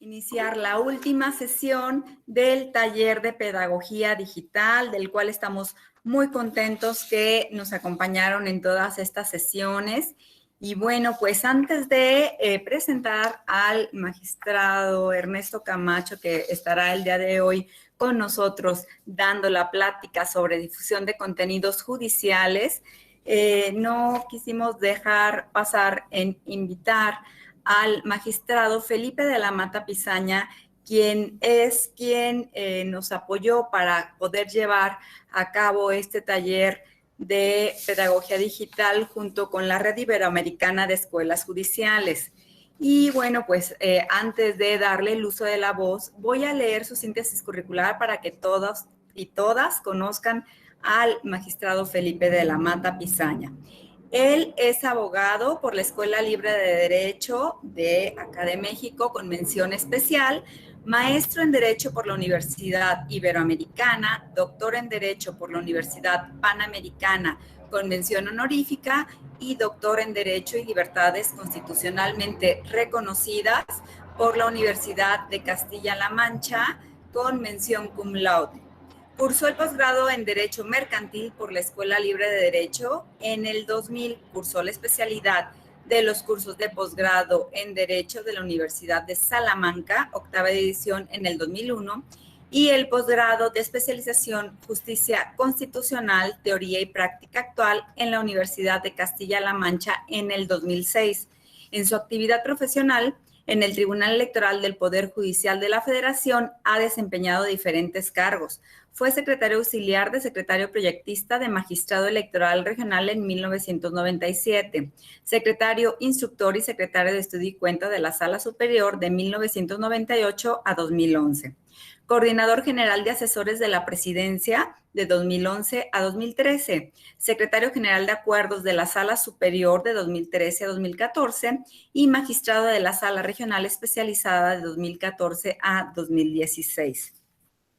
iniciar la última sesión del taller de pedagogía digital, del cual estamos muy contentos que nos acompañaron en todas estas sesiones. Y bueno, pues antes de presentar al magistrado Ernesto Camacho, que estará el día de hoy con nosotros dando la plática sobre difusión de contenidos judiciales, no quisimos dejar pasar en invitar al magistrado Felipe de la Mata Pizaña, quien nos apoyó para poder llevar a cabo este taller de pedagogía digital junto con la Red Iberoamericana de Escuelas Judiciales. Y bueno, pues antes de darle el uso de la voz, voy a leer su síntesis curricular para que todos y todas conozcan al magistrado Felipe de la Mata Pizaña. Él es abogado por la Escuela Libre de Derecho de acá de México con mención especial, maestro en Derecho por la Universidad Iberoamericana, doctor en Derecho por la Universidad Panamericana con mención honorífica y doctor en Derecho y Libertades constitucionalmente reconocidas por la Universidad de Castilla-La Mancha con mención cum laude. Cursó el posgrado en Derecho Mercantil por la Escuela Libre de Derecho. En el 2000 cursó la especialidad de los cursos de posgrado en Derecho de la Universidad de Salamanca, octava edición en el 2001, y el posgrado de especialización Justicia Constitucional, Teoría y Práctica Actual en la Universidad de Castilla-La Mancha en el 2006. En su actividad profesional, en el Tribunal Electoral del Poder Judicial de la Federación ha desempeñado diferentes cargos. Fue secretario auxiliar de secretario proyectista de magistrado electoral regional en 1997, secretario instructor y secretario de estudio y cuenta de la Sala Superior de 1998 a 2011. Coordinador general de asesores de la presidencia de 2011 a 2013, secretario general de acuerdos de la Sala Superior de 2013 a 2014 y magistrado de la Sala Regional Especializada de 2014 a 2016.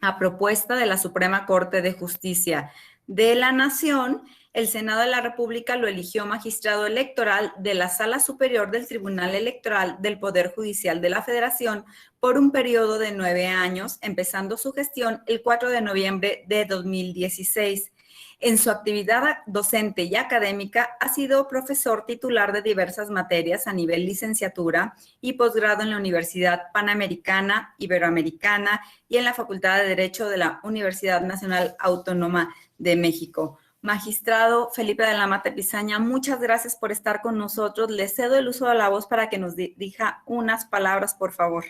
A propuesta de la Suprema Corte de Justicia de la Nación, el Senado de la República lo eligió magistrado electoral de la Sala Superior del Tribunal Electoral del Poder Judicial de la Federación por un periodo de 9 años, empezando su gestión el 4 de noviembre de 2016. En su actividad docente y académica ha sido profesor titular de diversas materias a nivel licenciatura y posgrado en la Universidad Panamericana, Iberoamericana y en la Facultad de Derecho de la Universidad Nacional Autónoma de México. Magistrado Felipe de la Mata Pizaña, muchas gracias por estar con nosotros. Le cedo el uso de la voz para que nos dirija unas palabras, por favor.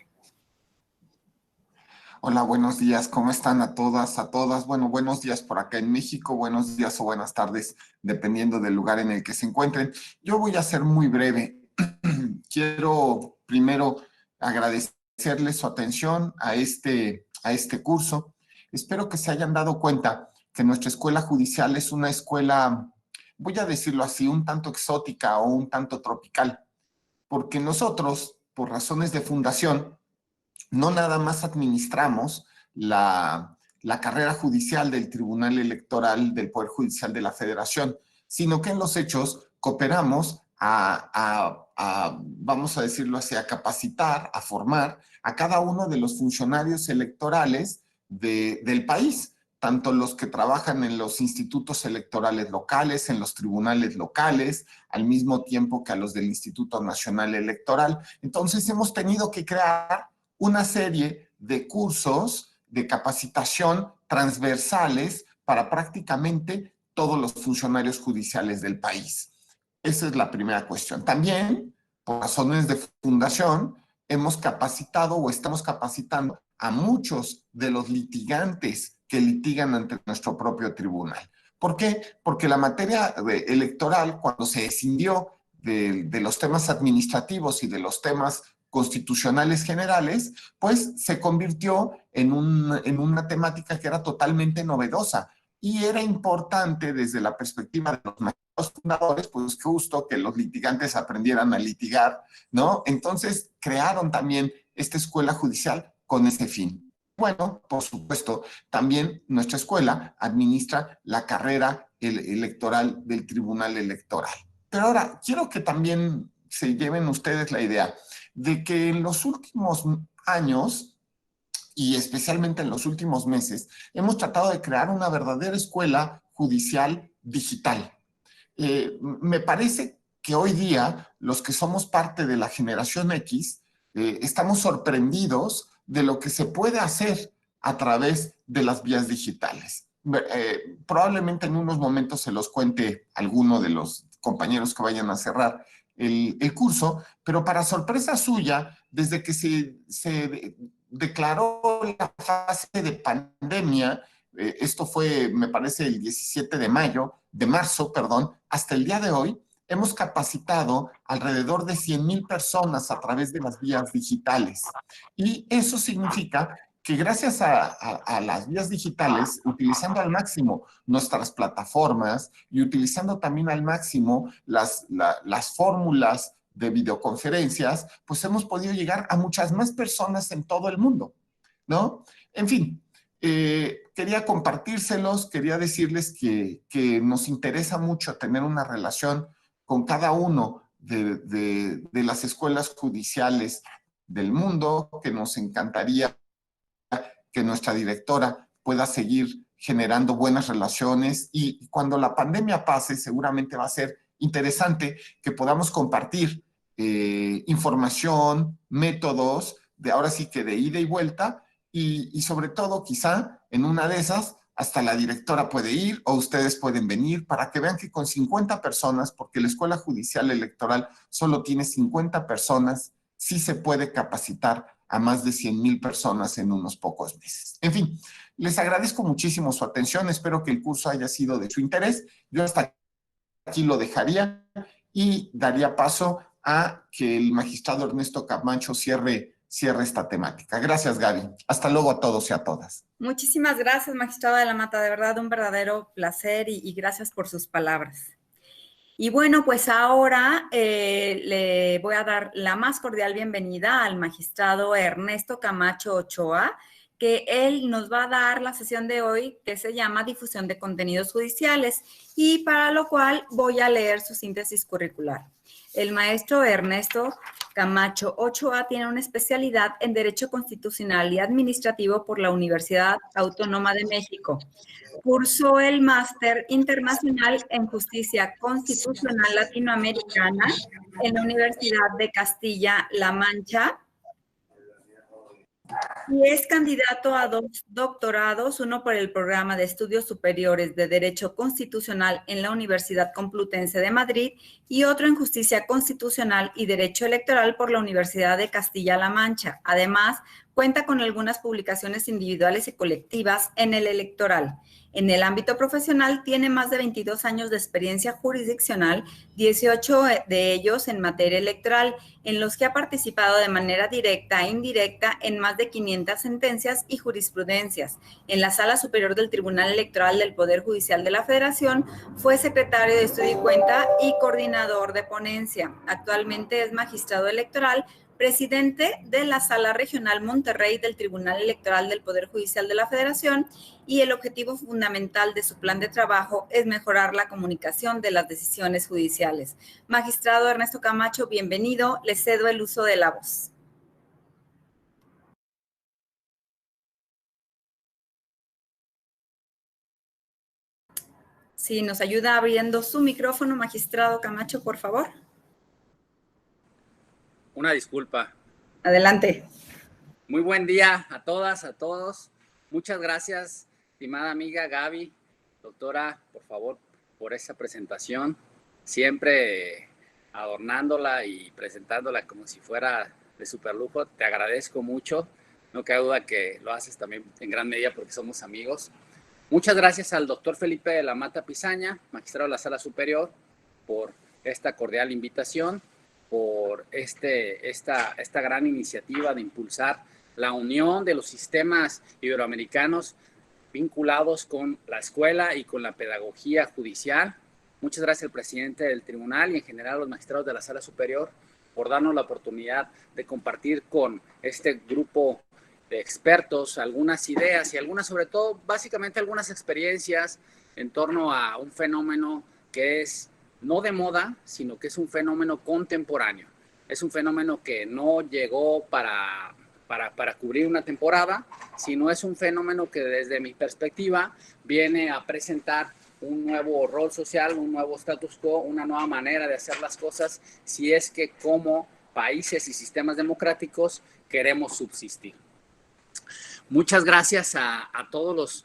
Hola, buenos días. ¿Cómo están a todas, a todas? Bueno, buenos días por acá en México, buenos días o buenas tardes, dependiendo del lugar en el que se encuentren. Yo voy a ser muy breve. Quiero primero agradecerles su atención a este curso. Espero que se hayan dado cuenta que nuestra escuela judicial es una escuela, voy a decirlo así, un tanto exótica o un tanto tropical, porque nosotros, por razones de fundación, no nada más administramos la carrera judicial del Tribunal Electoral del Poder Judicial de la Federación, sino que en los hechos cooperamos vamos a decirlo así, a capacitar, a formar a cada uno de los funcionarios electorales del país, tanto los que trabajan en los institutos electorales locales, en los tribunales locales, al mismo tiempo que a los del Instituto Nacional Electoral. Entonces hemos tenido que crear una serie de cursos de capacitación transversales para prácticamente todos los funcionarios judiciales del país. Esa es la primera cuestión. También, por razones de fundación, hemos capacitado o estamos capacitando a muchos de los litigantes que litigan ante nuestro propio tribunal. ¿Por qué? Porque la materia electoral, cuando se escindió de los temas administrativos y de los temas constitucionales generales, pues se convirtió en una temática que era totalmente novedosa y era importante desde la perspectiva de los magistrados fundadores, pues justo que los litigantes aprendieran a litigar, ¿no? Entonces crearon también esta escuela judicial con ese fin. Bueno, por supuesto, también nuestra escuela administra la carrera electoral del Tribunal Electoral. Pero ahora, quiero que también se lleven ustedes la idea de que en los últimos años, y especialmente en los últimos meses, hemos tratado de crear una verdadera escuela judicial digital. Me parece que hoy día los que somos parte de la generación X estamos sorprendidos de lo que se puede hacer a través de las vías digitales. Probablemente en unos momentos se los cuente alguno de los compañeros que vayan a cerrar el curso, pero para sorpresa suya, desde que se declaró la fase de pandemia, esto fue, me parece, el 17 de marzo, perdón, hasta el día de hoy, hemos capacitado alrededor de 100,000 personas a través de las vías digitales. Y eso significa que gracias a las vías digitales, utilizando al máximo nuestras plataformas y utilizando también al máximo las fórmulas de videoconferencias, pues hemos podido llegar a muchas más personas en todo el mundo, ¿no? En fin, quería compartírselos, quería decirles que nos interesa mucho tener una relación con cada uno de las escuelas judiciales del mundo, que nos encantaría que nuestra directora pueda seguir generando buenas relaciones, y cuando la pandemia pase seguramente va a ser interesante que podamos compartir información, métodos, de ahora sí que de ida y vuelta, y sobre todo quizá en una de esas hasta la directora puede ir o ustedes pueden venir para que vean que con 50 personas, porque la Escuela Judicial Electoral solo tiene 50 personas, sí se puede capacitar a más de 100,000 personas en unos pocos meses. En fin, les agradezco muchísimo su atención, espero que el curso haya sido de su interés. Yo hasta aquí lo dejaría y daría paso a que el magistrado Ernesto Camacho cierre esta temática. Gracias, Gaby. Hasta luego a todos y a todas. Muchísimas gracias, magistrado de la Mata, de verdad un verdadero placer y gracias por sus palabras. Y bueno, pues ahora le voy a dar la más cordial bienvenida al magistrado Ernesto Camacho Ochoa, que él nos va a dar la sesión de hoy que se llama Difusión de Contenidos Judiciales, y para lo cual voy a leer su síntesis curricular. El maestro Ernesto Camacho Ochoa tiene una especialidad en Derecho Constitucional y Administrativo por la Universidad Autónoma de México. Cursó el Máster Internacional en Justicia Constitucional Latinoamericana en la Universidad de Castilla-La Mancha y es candidato a 2 doctorados, uno por el Programa de Estudios Superiores de Derecho Constitucional en la Universidad Complutense de Madrid y otro en Justicia Constitucional y Derecho Electoral por la Universidad de Castilla-La Mancha. Además, cuenta con algunas publicaciones individuales y colectivas en el electoral. En el ámbito profesional tiene más de 22 años de experiencia jurisdiccional, 18 de ellos en materia electoral, en los que ha participado de manera directa e indirecta en más de 500 sentencias y jurisprudencias. En la Sala Superior del Tribunal Electoral del Poder Judicial de la Federación fue secretario de Estudio y Cuenta y coordinador de ponencia. Actualmente es magistrado electoral, presidente de la Sala Regional Monterrey del Tribunal Electoral del Poder Judicial de la Federación, y el objetivo fundamental de su plan de trabajo es mejorar la comunicación de las decisiones judiciales. Magistrado Ernesto Camacho, bienvenido. Le cedo el uso de la voz. Si nos ayuda abriendo su micrófono, magistrado Camacho, por favor. Una disculpa. Adelante. Muy buen día a todas, a todos. Muchas gracias, estimada amiga Gaby, doctora, por favor, por esa presentación. Siempre adornándola y presentándola como si fuera de superlujo. Te agradezco mucho. No cabe duda que lo haces también en gran medida porque somos amigos. Muchas gracias al doctor Felipe de la Mata Pisaña, magistrado de la Sala Superior, por esta cordial invitación, por esta gran iniciativa de impulsar la unión de los sistemas iberoamericanos vinculados con la escuela y con la pedagogía judicial. Muchas gracias al presidente del tribunal y en general a los magistrados de la Sala Superior por darnos la oportunidad de compartir con este grupo de expertos algunas ideas y algunas, sobre todo, básicamente algunas experiencias en torno a un fenómeno que es no de moda, sino que es un fenómeno contemporáneo. Es un fenómeno que no llegó para para cubrir una temporada, sino es un fenómeno que desde mi perspectiva viene a presentar un nuevo rol social, un nuevo status quo, una nueva manera de hacer las cosas, si es que como países y sistemas democráticos queremos subsistir. Muchas gracias a todas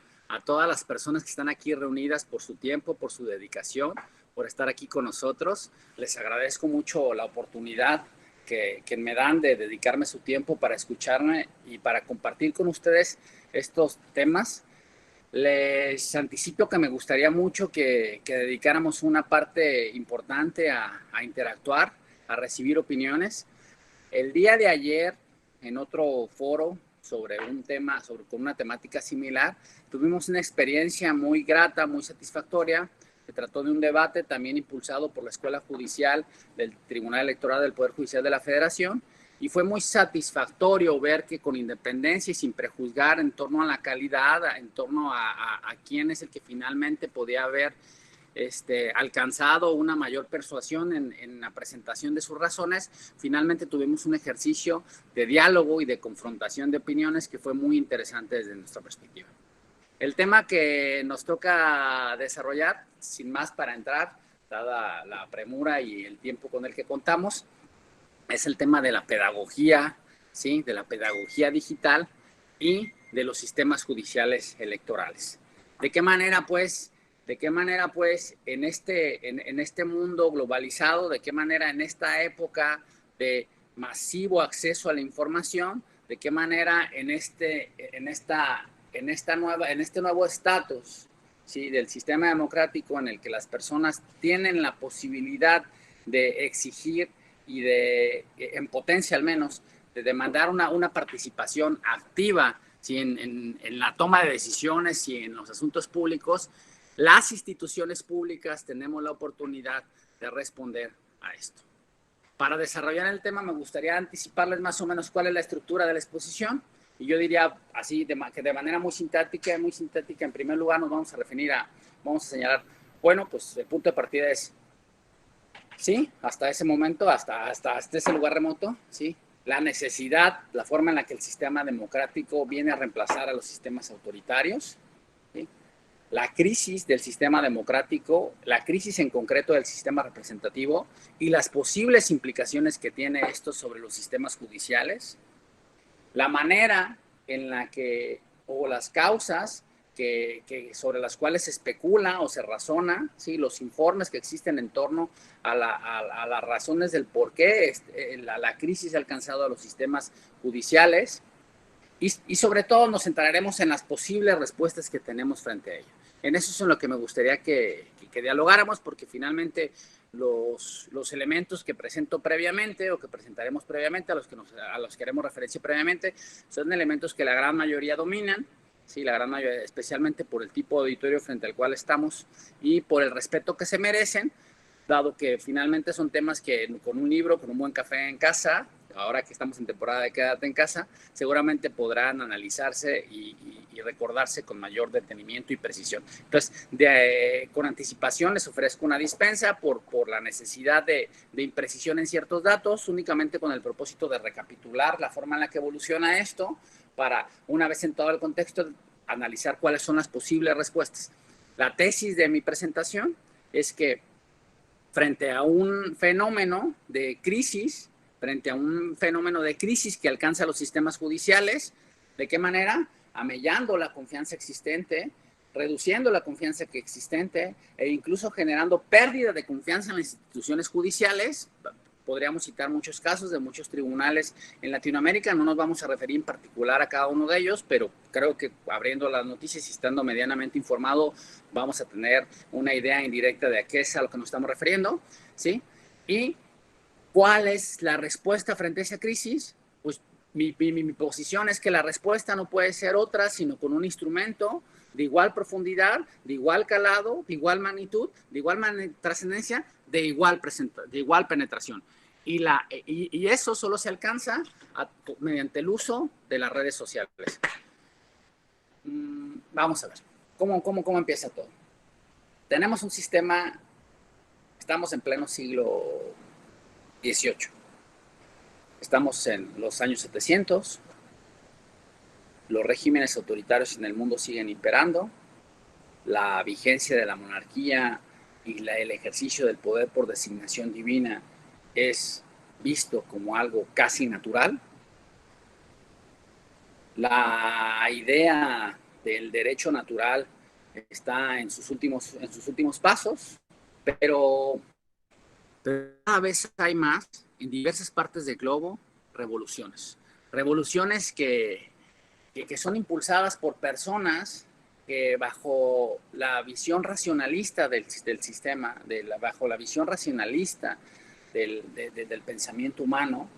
las personas que están aquí reunidas por su tiempo, por su dedicación, por estar aquí con nosotros. Les agradezco mucho la oportunidad que me dan de dedicarme su tiempo para escucharme y para compartir con ustedes estos temas. Les anticipo que me gustaría mucho que dedicáramos una parte importante a interactuar, a recibir opiniones. El día de ayer, en otro foro sobre un tema, con una temática similar, tuvimos una experiencia muy grata, muy satisfactoria. Se trató de un debate también impulsado por la Escuela Judicial del Tribunal Electoral del Poder Judicial de la Federación, y fue muy satisfactorio ver que con independencia y sin prejuzgar en torno a la calidad, en torno a quién es el que finalmente podía haber alcanzado una mayor persuasión en la presentación de sus razones, finalmente tuvimos un ejercicio de diálogo y de confrontación de opiniones que fue muy interesante desde nuestra perspectiva. El tema que nos toca desarrollar, sin más para entrar, dada la premura y el tiempo con el que contamos, es el tema de la pedagogía, ¿sí? De la pedagogía digital y de los sistemas judiciales electorales. ¿De qué manera, pues, en este mundo globalizado, de qué manera en esta época de masivo acceso a la información, de qué manera en este nuevo estatus, ¿sí? Del sistema democrático en el que las personas tienen la posibilidad de exigir y en potencia al menos, de demandar una participación activa, ¿sí? en la toma de decisiones y en los asuntos públicos, las instituciones públicas tenemos la oportunidad de responder a esto. Para desarrollar el tema me gustaría anticiparles más o menos cuál es la estructura de la exposición, y yo diría así, que de manera muy sintática, en primer lugar nos vamos a señalar, bueno, pues el punto de partida es, sí, hasta ese momento, hasta ese lugar remoto, sí, la necesidad, la forma en la que el sistema democrático viene a reemplazar a los sistemas autoritarios, ¿sí? La crisis del sistema democrático, la crisis en concreto del sistema representativo y las posibles implicaciones que tiene esto sobre los sistemas judiciales, la manera en la que, o las causas sobre las cuales se especula o se razona, ¿sí? Los informes que existen en torno a las razones del por qué la crisis ha alcanzado a los sistemas judiciales, y sobre todo nos centraremos en las posibles respuestas que tenemos frente a ello. En eso es en lo que me gustaría que dialogáramos, porque finalmente los elementos que presento previamente o que presentaremos previamente, a los que haremos referencia previamente, son elementos que la gran mayoría dominan, sí, la gran mayoría, especialmente por el tipo de auditorio frente al cual estamos y por el respeto que se merecen, dado que finalmente son temas que con un libro, con un buen café en casa, ahora que estamos en temporada de Quédate en Casa, seguramente podrán analizarse y recordarse con mayor detenimiento y precisión. Entonces, con anticipación les ofrezco una dispensa por la necesidad de imprecisión en ciertos datos, únicamente con el propósito de recapitular la forma en la que evoluciona esto, para, una vez en todo el contexto, analizar cuáles son las posibles respuestas. La tesis de mi presentación es que frente a un fenómeno de crisis, que alcanza los sistemas judiciales, ¿de qué manera? Amellando la confianza existente, reduciendo la confianza existente e incluso generando pérdida de confianza en las instituciones judiciales. Podríamos citar muchos casos de muchos tribunales en Latinoamérica, no nos vamos a referir en particular a cada uno de ellos, pero creo que abriendo las noticias y estando medianamente informado, vamos a tener una idea indirecta de a qué es a lo que nos estamos refiriendo, ¿sí? Y ¿cuál es la respuesta frente a esa crisis? Pues mi posición es que la respuesta no puede ser otra, sino con un instrumento de igual profundidad, de igual calado, de igual magnitud, de igual trascendencia, de igual penetración. Y eso solo se alcanza mediante el uso de las redes sociales. Vamos a ver, ¿cómo empieza todo? Tenemos un sistema, estamos en pleno siglo XVIII. Estamos en los años 700, los regímenes autoritarios en el mundo siguen imperando, la vigencia de la monarquía y el ejercicio del poder por designación divina es visto como algo casi natural. La idea del derecho natural está en sus últimos pasos, pero cada vez hay más en diversas partes del globo revoluciones. Revoluciones que son impulsadas por personas que bajo la visión racionalista del sistema, bajo la visión racionalista del pensamiento humano,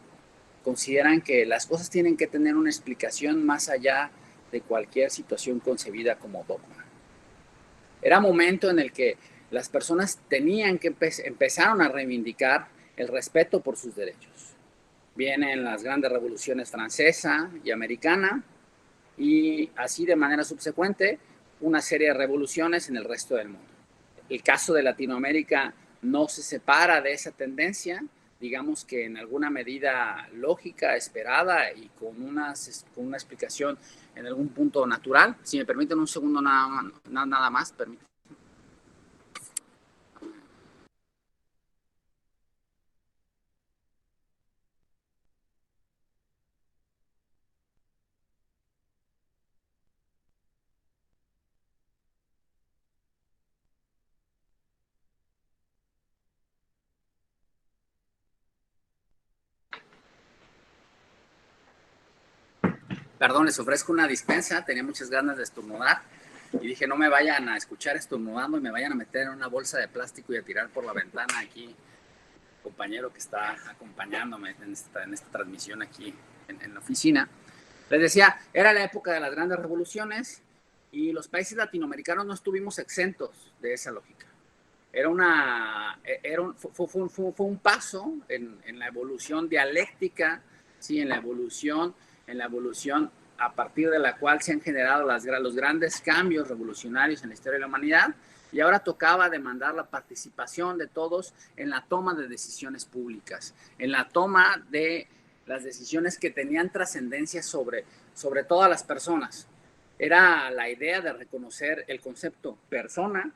consideran que las cosas tienen que tener una explicación más allá de cualquier situación concebida como dogma. Era momento en el que las personas tenían que empezaron a reivindicar el respeto por sus derechos. Vienen las grandes revoluciones francesa y americana, y así de manera subsecuente una serie de revoluciones en el resto del mundo. El caso de Latinoamérica no se separa de esa tendencia, digamos que en alguna medida lógica, esperada y con una explicación en algún punto natural. Si me permiten un segundo nada más, permítanme. Perdón, les ofrezco una dispensa, tenía muchas ganas de estornudar y dije no me vayan a escuchar estornudando y me vayan a meter en una bolsa de plástico y a tirar por la ventana aquí, compañero que está acompañándome en esta transmisión aquí en la oficina. Les decía, era la época de las grandes revoluciones y los países latinoamericanos no estuvimos exentos de esa lógica. Fue un paso en la evolución dialéctica, ¿sí? en la evolución a partir de la cual se han generado los grandes cambios revolucionarios en la historia de la humanidad, y ahora tocaba demandar la participación de todos en la toma de decisiones públicas, en la toma de las decisiones que tenían trascendencia sobre todas las personas. Era la idea de reconocer el concepto persona,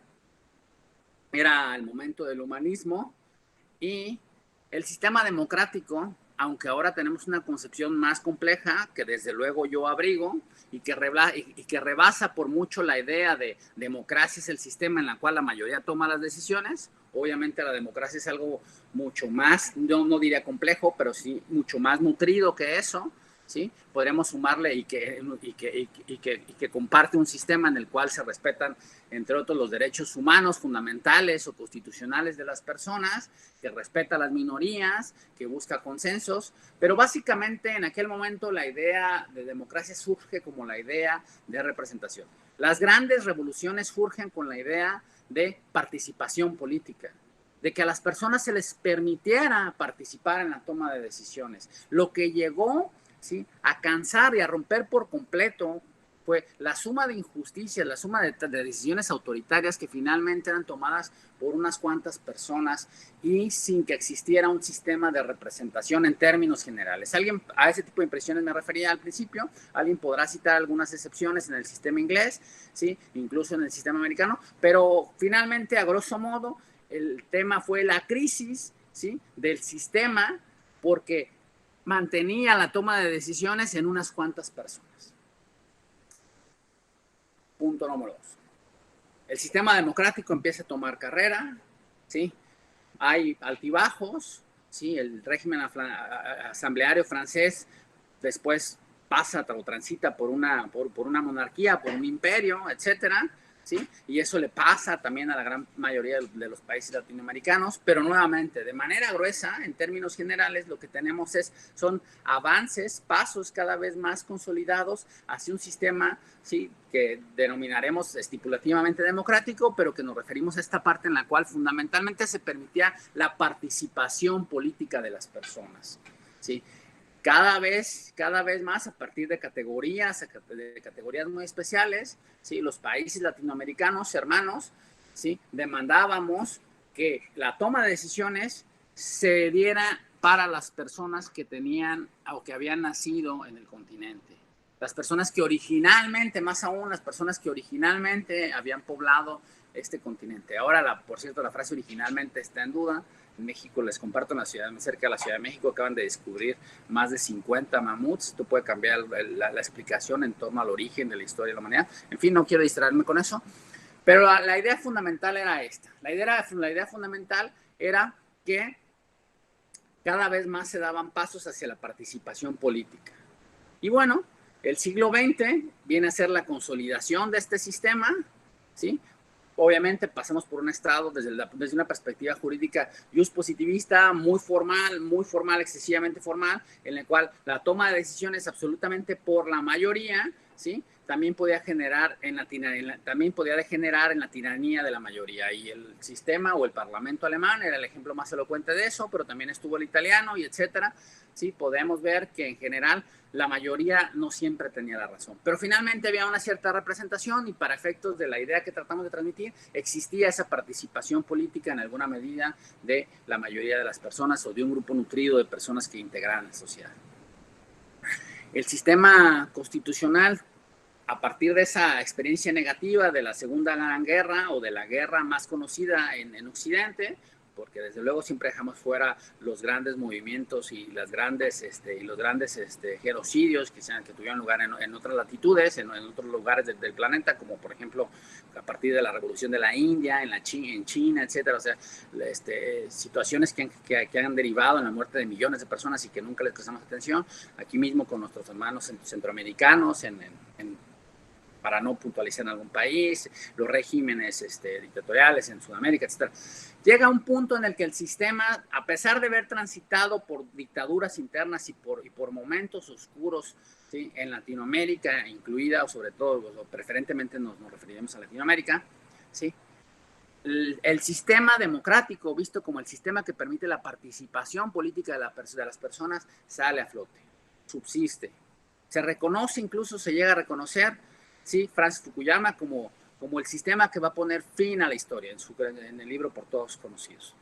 era el momento del humanismo, y el sistema democrático, aunque ahora tenemos una concepción más compleja, que desde luego yo abrigo, y que rebasa por mucho la idea de democracia es el sistema en el cual la mayoría toma las decisiones. Obviamente la democracia es algo mucho más, yo no diría complejo, pero sí mucho más nutrido que eso, ¿sí? Podríamos sumarle y que comparte un sistema en el cual se respetan, entre otros, los derechos humanos fundamentales o constitucionales de las personas, que respeta a las minorías, que busca consensos, pero básicamente en aquel momento la idea de democracia surge como la idea de representación. Las grandes revoluciones surgen con la idea de participación política, de que a las personas se les permitiera participar en la toma de decisiones. Lo que llegó, ¿sí?, a cansar y a romper por completo fue la suma de injusticias, la suma de decisiones autoritarias que finalmente eran tomadas por unas cuantas personas y sin que existiera un sistema de representación en términos generales. Alguien, a ese tipo de impresiones me refería al principio, alguien podrá citar algunas excepciones en el sistema inglés, ¿sí?, incluso en el sistema americano, pero finalmente, a grosso modo, el tema fue la crisis, ¿sí?, del sistema, porque mantenía la toma de decisiones en unas cuantas personas. Punto número 2. El sistema democrático empieza a tomar carrera, ¿sí? Hay altibajos, ¿sí? El régimen asambleario francés después pasa o transita por una monarquía, por un imperio, etcétera, ¿sí? Y eso le pasa también a la gran mayoría de los países latinoamericanos, pero nuevamente, de manera gruesa, en términos generales, lo que tenemos son avances, pasos cada vez más consolidados hacia un sistema, ¿sí?, que denominaremos estipulativamente democrático, pero que nos referimos a esta parte en la cual fundamentalmente se permitía la participación política de las personas, ¿sí? Cada vez más, a partir de categorías muy especiales, ¿sí?, los países latinoamericanos, hermanos, ¿sí?, demandábamos que la toma de decisiones se diera para las personas que tenían o que habían nacido en el continente. las personas que originalmente, más aún las personas que originalmente habían poblado este continente. Ahora, por cierto, la frase originalmente está en duda. En México, les comparto, en la ciudad, cerca de la Ciudad de México, acaban de descubrir más de 50 mamuts. Esto puede cambiar la explicación en torno al origen de la historia de la humanidad. En fin, no quiero distraerme con eso. Pero la idea fundamental era esta. La idea fundamental era que cada vez más se daban pasos hacia la participación política. Y bueno, el siglo XX viene a ser la consolidación de este sistema, ¿sí? Obviamente pasamos por un estado desde una perspectiva jurídica positivista, muy formal, excesivamente formal, en el cual la toma de decisiones absolutamente por la mayoría, ¿sí? También podía degenerar en la tiranía de la mayoría. Y el sistema o el parlamento alemán era el ejemplo más elocuente de eso, pero también estuvo el italiano y etcétera. ¿Sí? Podemos ver que en general la mayoría no siempre tenía la razón. Pero finalmente había una cierta representación y para efectos de la idea que tratamos de transmitir, existía esa participación política en alguna medida de la mayoría de las personas o de un grupo nutrido de personas que integraban la sociedad. El sistema constitucional, a partir de esa experiencia negativa de la Segunda Gran Guerra o de la guerra más conocida en Occidente, porque desde luego siempre dejamos fuera los grandes movimientos y los grandes genocidios que tuvieron lugar en otras latitudes, en otros lugares del planeta, como por ejemplo a partir de la Revolución de la India, en China, etcétera. O sea, situaciones que han derivado en la muerte de millones de personas y que nunca les prestamos atención. Aquí mismo con nuestros hermanos centroamericanos, para no puntualizar en algún país, los regímenes dictatoriales en Sudamérica, etc. Llega un punto en el que el sistema, a pesar de haber transitado por dictaduras internas y por momentos oscuros, ¿sí? En Latinoamérica, incluida, o sobre todo, preferentemente nos referiremos a Latinoamérica, ¿sí? El sistema democrático, visto como el sistema que permite la participación política de las personas, sale a flote, subsiste. Se reconoce, incluso se llega a reconocer, sí, Francis Fukuyama como el sistema que va a poner fin a la historia en el libro por todos conocidos.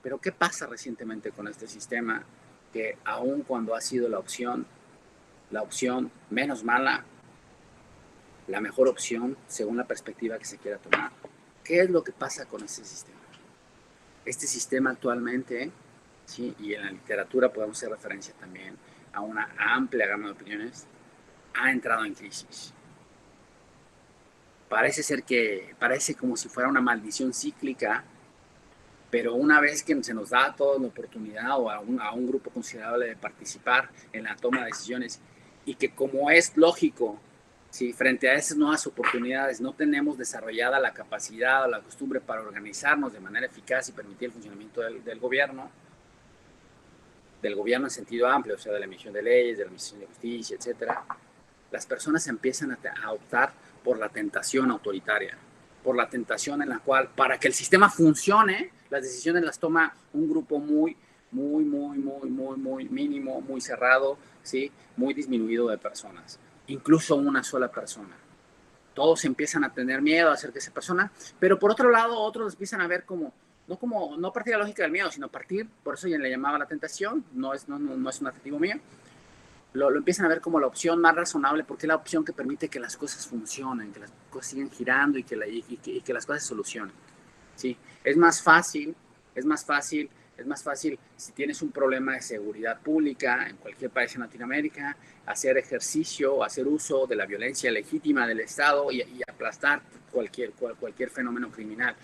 Pero ¿qué pasa recientemente con este sistema que aun cuando ha sido la opción menos mala, la mejor opción según la perspectiva que se quiera tomar? ¿Qué es lo que pasa con este sistema? Este sistema actualmente, ¿sí? Y en la literatura podemos hacer referencia también a una amplia gama de opiniones, ha entrado en crisis. Parece como si fuera una maldición cíclica, pero una vez que se nos da a todos la oportunidad o a un grupo considerable de participar en la toma de decisiones y que, como es lógico, si frente a esas nuevas oportunidades no tenemos desarrollada la capacidad o la costumbre para organizarnos de manera eficaz y permitir el funcionamiento del gobierno en sentido amplio, o sea, de la emisión de leyes, de la emisión de justicia, etcétera, las personas empiezan a optar por la tentación autoritaria, por la tentación en la cual, para que el sistema funcione, las decisiones las toma un grupo muy mínimo, muy cerrado, ¿sí? Muy disminuido de personas, incluso una sola persona. Todos empiezan a tener miedo a hacer que esa persona, pero por otro lado, otros empiezan a ver no a partir de la lógica del miedo, sino a partir, por eso ya le llamaba la tentación, no es un adjetivo mío, lo empiezan a ver como la opción más razonable, porque es la opción que permite que las cosas funcionen, que las cosas sigan girando y que las cosas se solucionen, ¿sí? Es más fácil si tienes un problema de seguridad pública en cualquier país en Latinoamérica, hacer ejercicio, hacer uso de la violencia legítima del Estado y aplastar cualquier fenómeno criminal.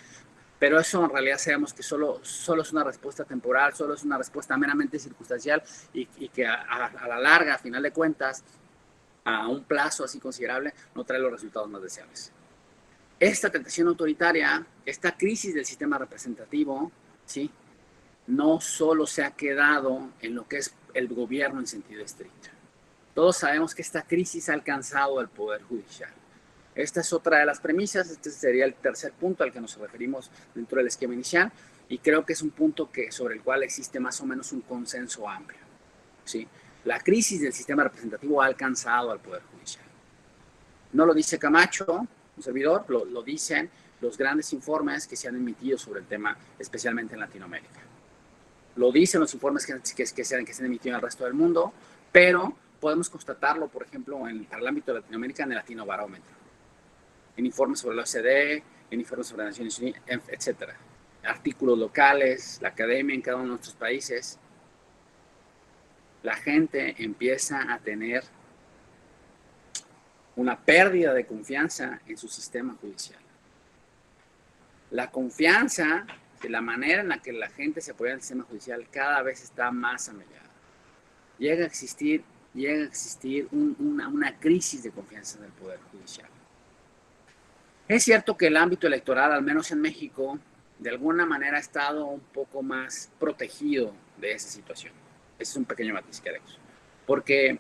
Pero eso en realidad sabemos que solo es una respuesta temporal, solo es una respuesta meramente circunstancial y que a la larga, a final de cuentas, a un plazo así considerable, no trae los resultados más deseables. Esta tentación autoritaria, esta crisis del sistema representativo, ¿sí? No solo se ha quedado en lo que es el gobierno en sentido estricto. Todos sabemos que esta crisis ha alcanzado al Poder Judicial. Esta es otra de las premisas, este sería el tercer punto al que nos referimos dentro del esquema inicial, y creo que es un punto sobre el cual existe más o menos un consenso amplio, ¿sí? La crisis del sistema representativo ha alcanzado al Poder Judicial. No lo dice Camacho, un servidor, lo dicen los grandes informes que se han emitido sobre el tema, especialmente en Latinoamérica. Lo dicen los informes que se han emitido en el resto del mundo, pero podemos constatarlo, por ejemplo, para el ámbito de Latinoamérica, en el Latinobarómetro, en informes sobre la OCDE, en informes sobre Naciones Unidas, etcétera. Artículos locales, la academia en cada uno de nuestros países. La gente empieza a tener una pérdida de confianza en su sistema judicial. La confianza, de la manera en la que la gente se apoya en el sistema judicial, cada vez está más amellada. Llega a existir una crisis de confianza en el Poder Judicial. Es cierto que el ámbito electoral, al menos en México, de alguna manera ha estado un poco más protegido de esa situación. Ese es un pequeño matiz que haremos. Porque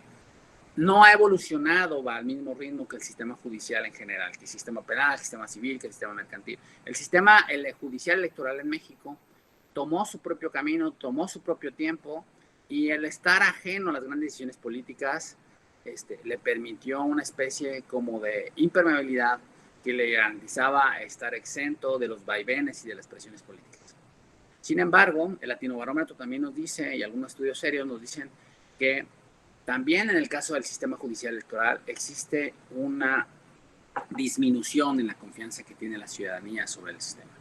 no ha evolucionado al mismo ritmo que el sistema judicial en general, que el sistema penal, el sistema civil, que el sistema mercantil. El sistema judicial electoral en México tomó su propio camino, tomó su propio tiempo, y el estar ajeno a las grandes decisiones políticas le permitió una especie como de impermeabilidad que le garantizaba estar exento de los vaivenes y de las presiones políticas. Sin embargo, el Latinobarómetro también nos dice, y algunos estudios serios nos dicen, que también en el caso del sistema judicial electoral existe una disminución en la confianza que tiene la ciudadanía sobre el sistema.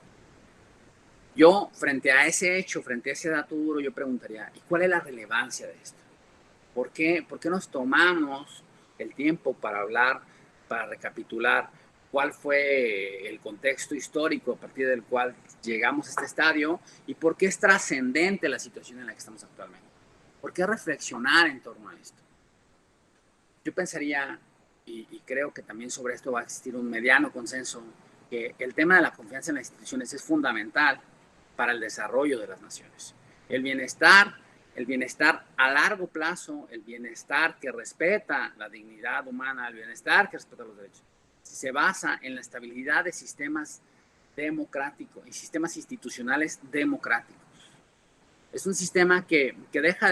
Yo, frente a ese hecho, frente a ese dato duro, yo preguntaría, ¿y cuál es la relevancia de esto? ¿Por qué nos tomamos el tiempo para hablar, para recapitular cuál fue el contexto histórico a partir del cual llegamos a este estadio y por qué es trascendente la situación en la que estamos actualmente? ¿Por qué reflexionar en torno a esto? Yo pensaría, y creo que también sobre esto va a existir un mediano consenso, que el tema de la confianza en las instituciones es fundamental para el desarrollo de las naciones. El bienestar a largo plazo, el bienestar que respeta la dignidad humana, el bienestar que respeta los derechos, se basa en la estabilidad de sistemas democráticos y sistemas institucionales democráticos. Es un sistema que deja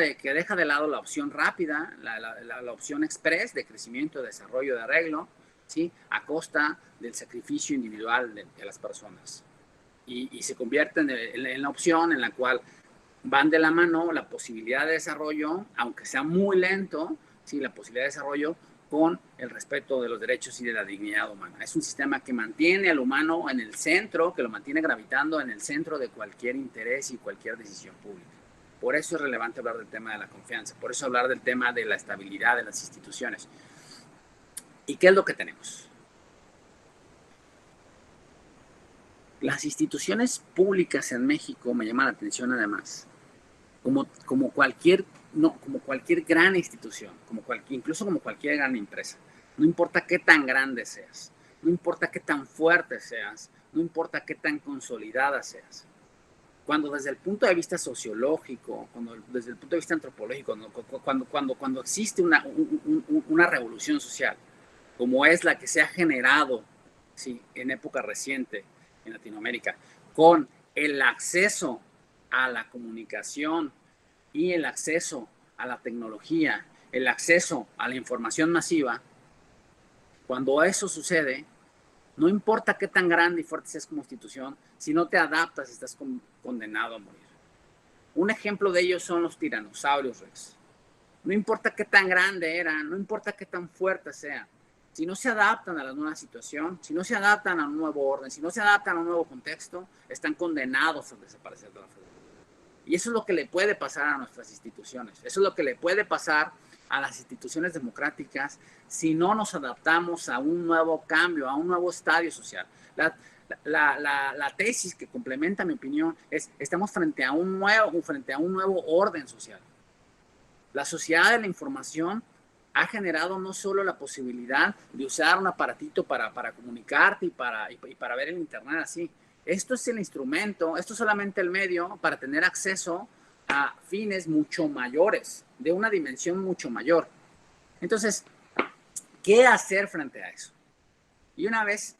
de lado la opción rápida, la opción express de crecimiento, de desarrollo, de arreglo, ¿sí?, a costa del sacrificio individual de las personas. Y se convierte en la opción en la cual van de la mano la posibilidad de desarrollo, aunque sea muy lento, ¿sí?, la posibilidad de desarrollo con el respeto de los derechos y de la dignidad humana. Es un sistema que mantiene al humano en el centro, que lo mantiene gravitando en el centro de cualquier interés y cualquier decisión pública. Por eso es relevante hablar del tema de la confianza, por eso hablar del tema de la estabilidad de las instituciones. ¿Y qué es lo que tenemos? Las instituciones públicas en México, me llama la atención además, como cualquier gran institución, incluso como cualquier gran empresa, no importa qué tan grande seas, no importa qué tan fuerte seas, no importa qué tan consolidada seas. Cuando desde el punto de vista sociológico, desde el punto de vista antropológico, cuando existe una revolución social, como es la que se ha generado, sí, en época reciente en Latinoamérica, con el acceso a la comunicación y el acceso a la tecnología, el acceso a la información masiva, cuando eso sucede, no importa qué tan grande y fuerte seas como institución, si no te adaptas, estás condenado a morir. Un ejemplo de ello son los tiranosaurios rex. No importa qué tan grande eran, no importa qué tan fuerte sea, si no se adaptan a la nueva situación, si no se adaptan a un nuevo orden, si no se adaptan a un nuevo contexto, están condenados a desaparecer de la faz. Y eso es lo que le puede pasar a nuestras instituciones. Eso es lo que le puede pasar a las instituciones democráticas si no nos adaptamos a un nuevo cambio, a un nuevo estadio social. La tesis que complementa mi opinión es: estamos frente a un nuevo orden social. La sociedad de la información ha generado no solo la posibilidad de usar un aparatito para comunicarte y para ver el internet así. Esto es el instrumento, esto es solamente el medio para tener acceso a fines mucho mayores, de una dimensión mucho mayor. Entonces, ¿qué hacer frente a eso? Y una vez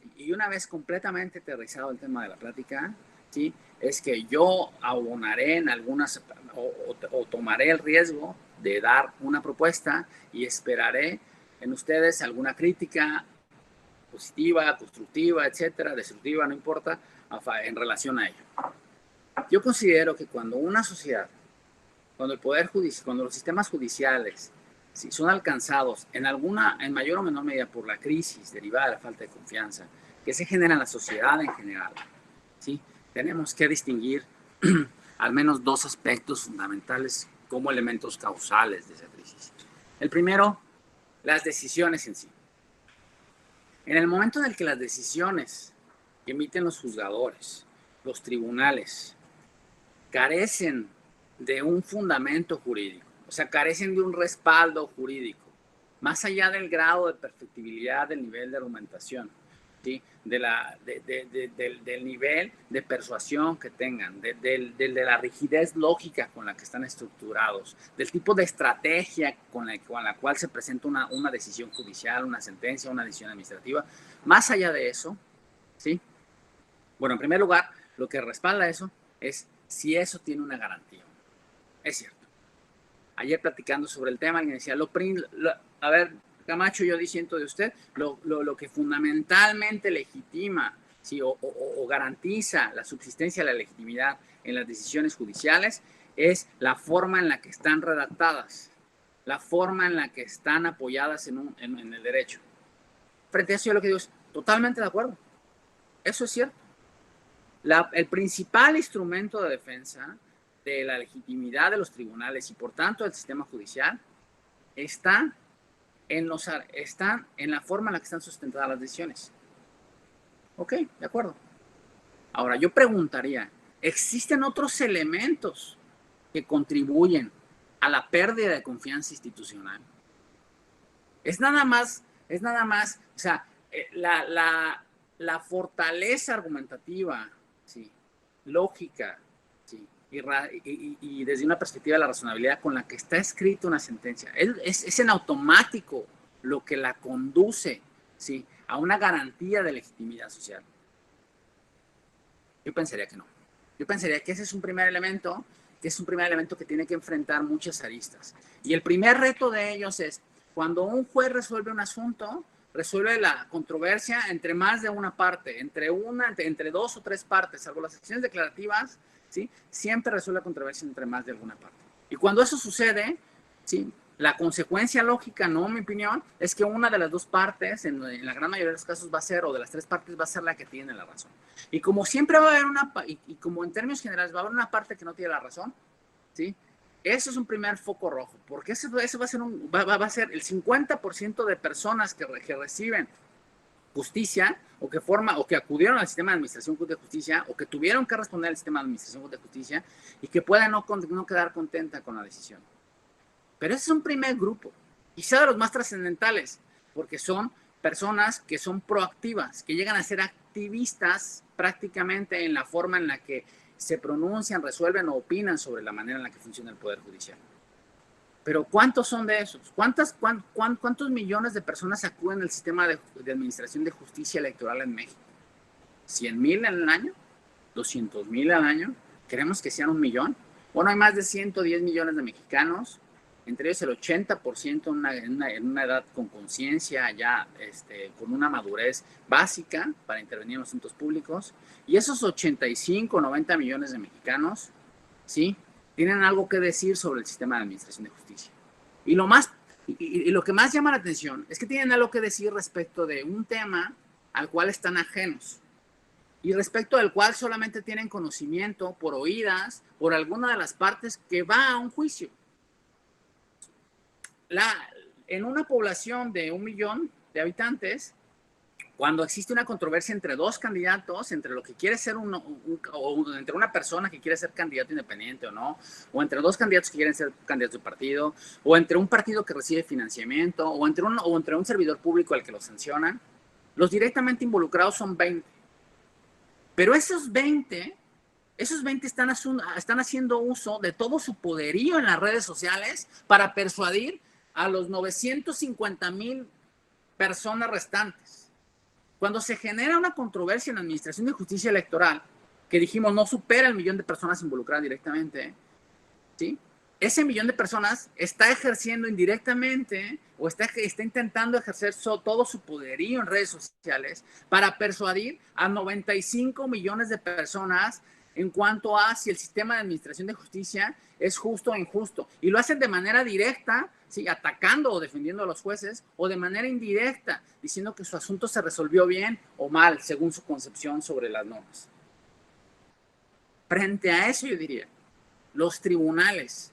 completamente aterrizado el tema de la plática, ¿sí?, es que yo abonaré en algunas o tomaré el riesgo de dar una propuesta y esperaré en ustedes alguna crítica positiva, constructiva, etcétera, destructiva, no importa, en relación a ello. Yo considero que cuando una sociedad, cuando el Poder Judicial, cuando los sistemas judiciales ¿sí? Son alcanzados en mayor o menor medida por la crisis derivada de la falta de confianza que se genera en la sociedad en general, ¿sí? Tenemos que distinguir al menos dos aspectos fundamentales como elementos causales de esa crisis. El primero, las decisiones en sí. En el momento en el que las decisiones que emiten los juzgadores, los tribunales, carecen de un fundamento jurídico, o sea, carecen de un respaldo jurídico, más allá del grado de perfectibilidad del nivel de argumentación, ¿sí? Del nivel de persuasión que tengan, de la rigidez lógica con la que están estructurados, del tipo de estrategia con la cual se presenta una decisión judicial, una sentencia, una decisión administrativa. Más allá de eso, ¿sí? Bueno, en primer lugar, lo que respalda eso es si eso tiene una garantía. Es cierto. Ayer platicando sobre el tema, alguien decía, a ver, Camacho, yo diciendo de usted, lo que fundamentalmente legitima, ¿sí? o garantiza la subsistencia de la legitimidad en las decisiones judiciales es la forma en la que están redactadas, la forma en la que están apoyadas en el derecho. Frente a eso, yo lo que digo es totalmente de acuerdo. Eso es cierto. El principal instrumento de defensa de la legitimidad de los tribunales y por tanto del sistema judicial está en la forma en la que están sustentadas las decisiones. Ok, de acuerdo. Ahora, yo preguntaría, ¿existen otros elementos que contribuyen a la pérdida de confianza institucional? Es nada más, o sea, la fortaleza argumentativa, ¿sí? Lógica, ¿sí? Y desde una perspectiva de la razonabilidad con la que está escrita una sentencia. Es en automático lo que la conduce, ¿sí? A una garantía de legitimidad social. Yo pensaría que no. Yo pensaría que ese es un primer elemento, que tiene que enfrentar muchas aristas. Y el primer reto de ellos es, cuando un juez resuelve un asunto, resuelve la controversia entre más de una parte, entre dos o tres partes, salvo las acciones declarativas, ¿sí? Siempre resuelve la controversia entre más de alguna parte. Y cuando eso sucede, ¿sí? La consecuencia lógica, no mi opinión, es que una de las dos partes, en la gran mayoría de los casos va a ser, o de las tres partes va a ser la que tiene la razón. Y como siempre va a haber y como en términos generales va a haber una parte que no tiene la razón, ¿sí? Eso es un primer foco rojo, porque eso va a ser el 50% de personas que reciben justicia o que acudieron al sistema de administración de justicia o que tuvieron que responder al sistema de administración de justicia y que puedan no quedar contenta con la decisión. Pero ese es un primer grupo, quizá de los más trascendentales, porque son personas que son proactivas, que llegan a ser activistas prácticamente en la forma en la que se pronuncian, resuelven o opinan sobre la manera en la que funciona el Poder Judicial. Pero ¿cuántos son de esos? ¿Cuántos millones de personas acuden al sistema de administración de justicia electoral en México? ¿100,000 en el año? ¿200,000 al año? ¿Queremos que sean 1,000,000? Bueno, hay más de 110 millones de mexicanos, entre ellos el 80% en una edad con conciencia, ya con una madurez básica para intervenir en los asuntos públicos. Y esos 85, 90 millones de mexicanos, ¿sí?, tienen algo que decir sobre el sistema de administración de justicia. Y lo que más llama la atención es que tienen algo que decir respecto de un tema al cual están ajenos y respecto del cual solamente tienen conocimiento por oídas, por alguna de las partes que va a un juicio. En una población de 1,000,000 de habitantes, cuando existe una controversia entre dos candidatos, entre lo que quiere ser o entre una persona que quiere ser candidato independiente o no, o entre dos candidatos que quieren ser candidatos de partido, o entre un partido que recibe financiamiento, o entre un servidor público al que lo sancionan, los directamente involucrados son 20. Pero esos 20 están haciendo uso de todo su poderío en las redes sociales para persuadir a los 950,000 personas restantes. Cuando se genera una controversia en la administración de justicia electoral, que dijimos no supera el 1,000,000 de personas involucradas directamente, ¿sí?, ese 1,000,000 de personas está ejerciendo indirectamente o está intentando ejercer todo su poderío en redes sociales para persuadir a 95 millones de personas en cuanto a si el sistema de administración de justicia es justo o injusto. Y lo hacen de manera directa, ¿sí? Atacando o defendiendo a los jueces, o de manera indirecta, diciendo que su asunto se resolvió bien o mal, según su concepción sobre las normas. Frente a eso, yo diría, los tribunales,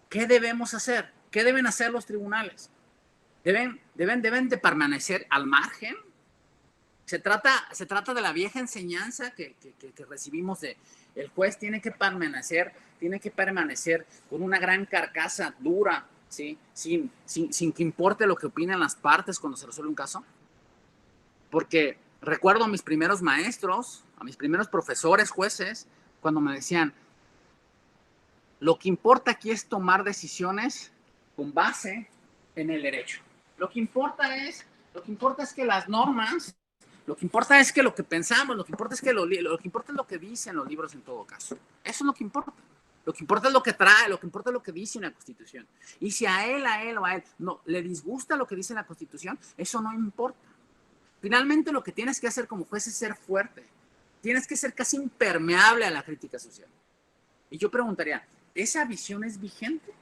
¿qué debemos hacer? ¿Qué deben hacer los tribunales? ¿Deben de permanecer al margen? Se trata de la vieja enseñanza que recibimos de el juez tiene que permanecer con una gran carcasa dura, ¿sí? sin que importe lo que opinen las partes cuando se resuelve un caso. Porque recuerdo a mis primeros maestros, a mis primeros profesores jueces, cuando me decían, lo que importa aquí es tomar decisiones con base en el derecho. Lo que importa es que las normas, lo que importa es que lo que pensamos, lo que importa es lo que dicen los libros en todo caso. Eso es lo que importa. Lo que importa es lo que trae, lo que importa es lo que dice una Constitución. Y si a él no le disgusta lo que dice la Constitución, eso no importa. Finalmente lo que tienes que hacer como juez es ser fuerte. Tienes que ser casi impermeable a la crítica social. Y yo preguntaría, ¿esa visión es vigente?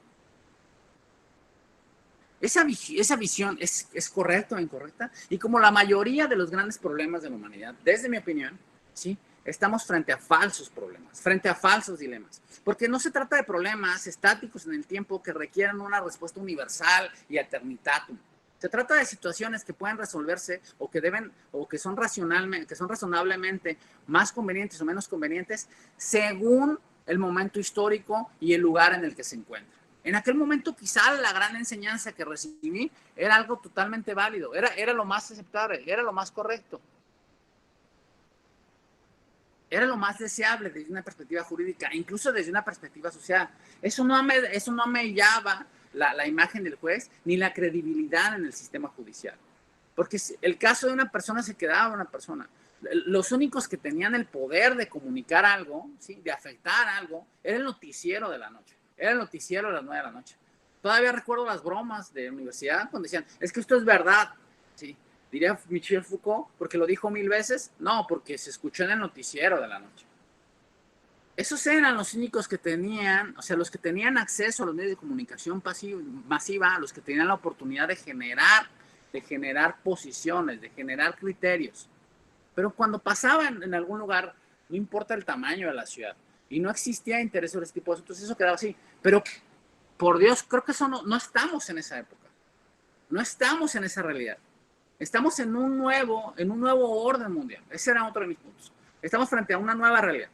¿Esa visión es correcta o incorrecta? Y como la mayoría de los grandes problemas de la humanidad, desde mi opinión, ¿sí? Estamos frente a falsos problemas, frente a falsos dilemas. Porque no se trata de problemas estáticos en el tiempo que requieran una respuesta universal y eternitatum. Se trata de situaciones que pueden resolverse o que son razonablemente más convenientes o menos convenientes según el momento histórico y el lugar en el que se encuentra. En aquel momento quizá la gran enseñanza que recibí era algo totalmente válido, era lo más aceptable, era lo más correcto. Era lo más deseable desde una perspectiva jurídica, incluso desde una perspectiva social. Eso no mellaba la imagen del juez ni la credibilidad en el sistema judicial. Porque el caso de una persona se quedaba una persona. Los únicos que tenían el poder de comunicar algo, ¿sí? De afectar algo, era el noticiero de la noche. Era el noticiero de las 9 de la noche. Todavía recuerdo las bromas de la universidad cuando decían, es que esto es verdad, ¿sí? Diría Michel Foucault, porque lo dijo 1000 veces. No, porque se escuchó en el noticiero de la noche. Esos eran los únicos que tenían, o sea, los que tenían acceso a los medios de comunicación masiva, los que tenían la oportunidad de generar posiciones, de generar criterios. Pero cuando pasaban en algún lugar, no importa el tamaño de la ciudad, y no existía interés sobre este tipo de asuntos, eso quedaba así. Pero, por Dios, creo que eso no estamos en esa época. No estamos en esa realidad. Estamos en un nuevo orden mundial. Ese era otro de mis puntos. Estamos frente a una nueva realidad.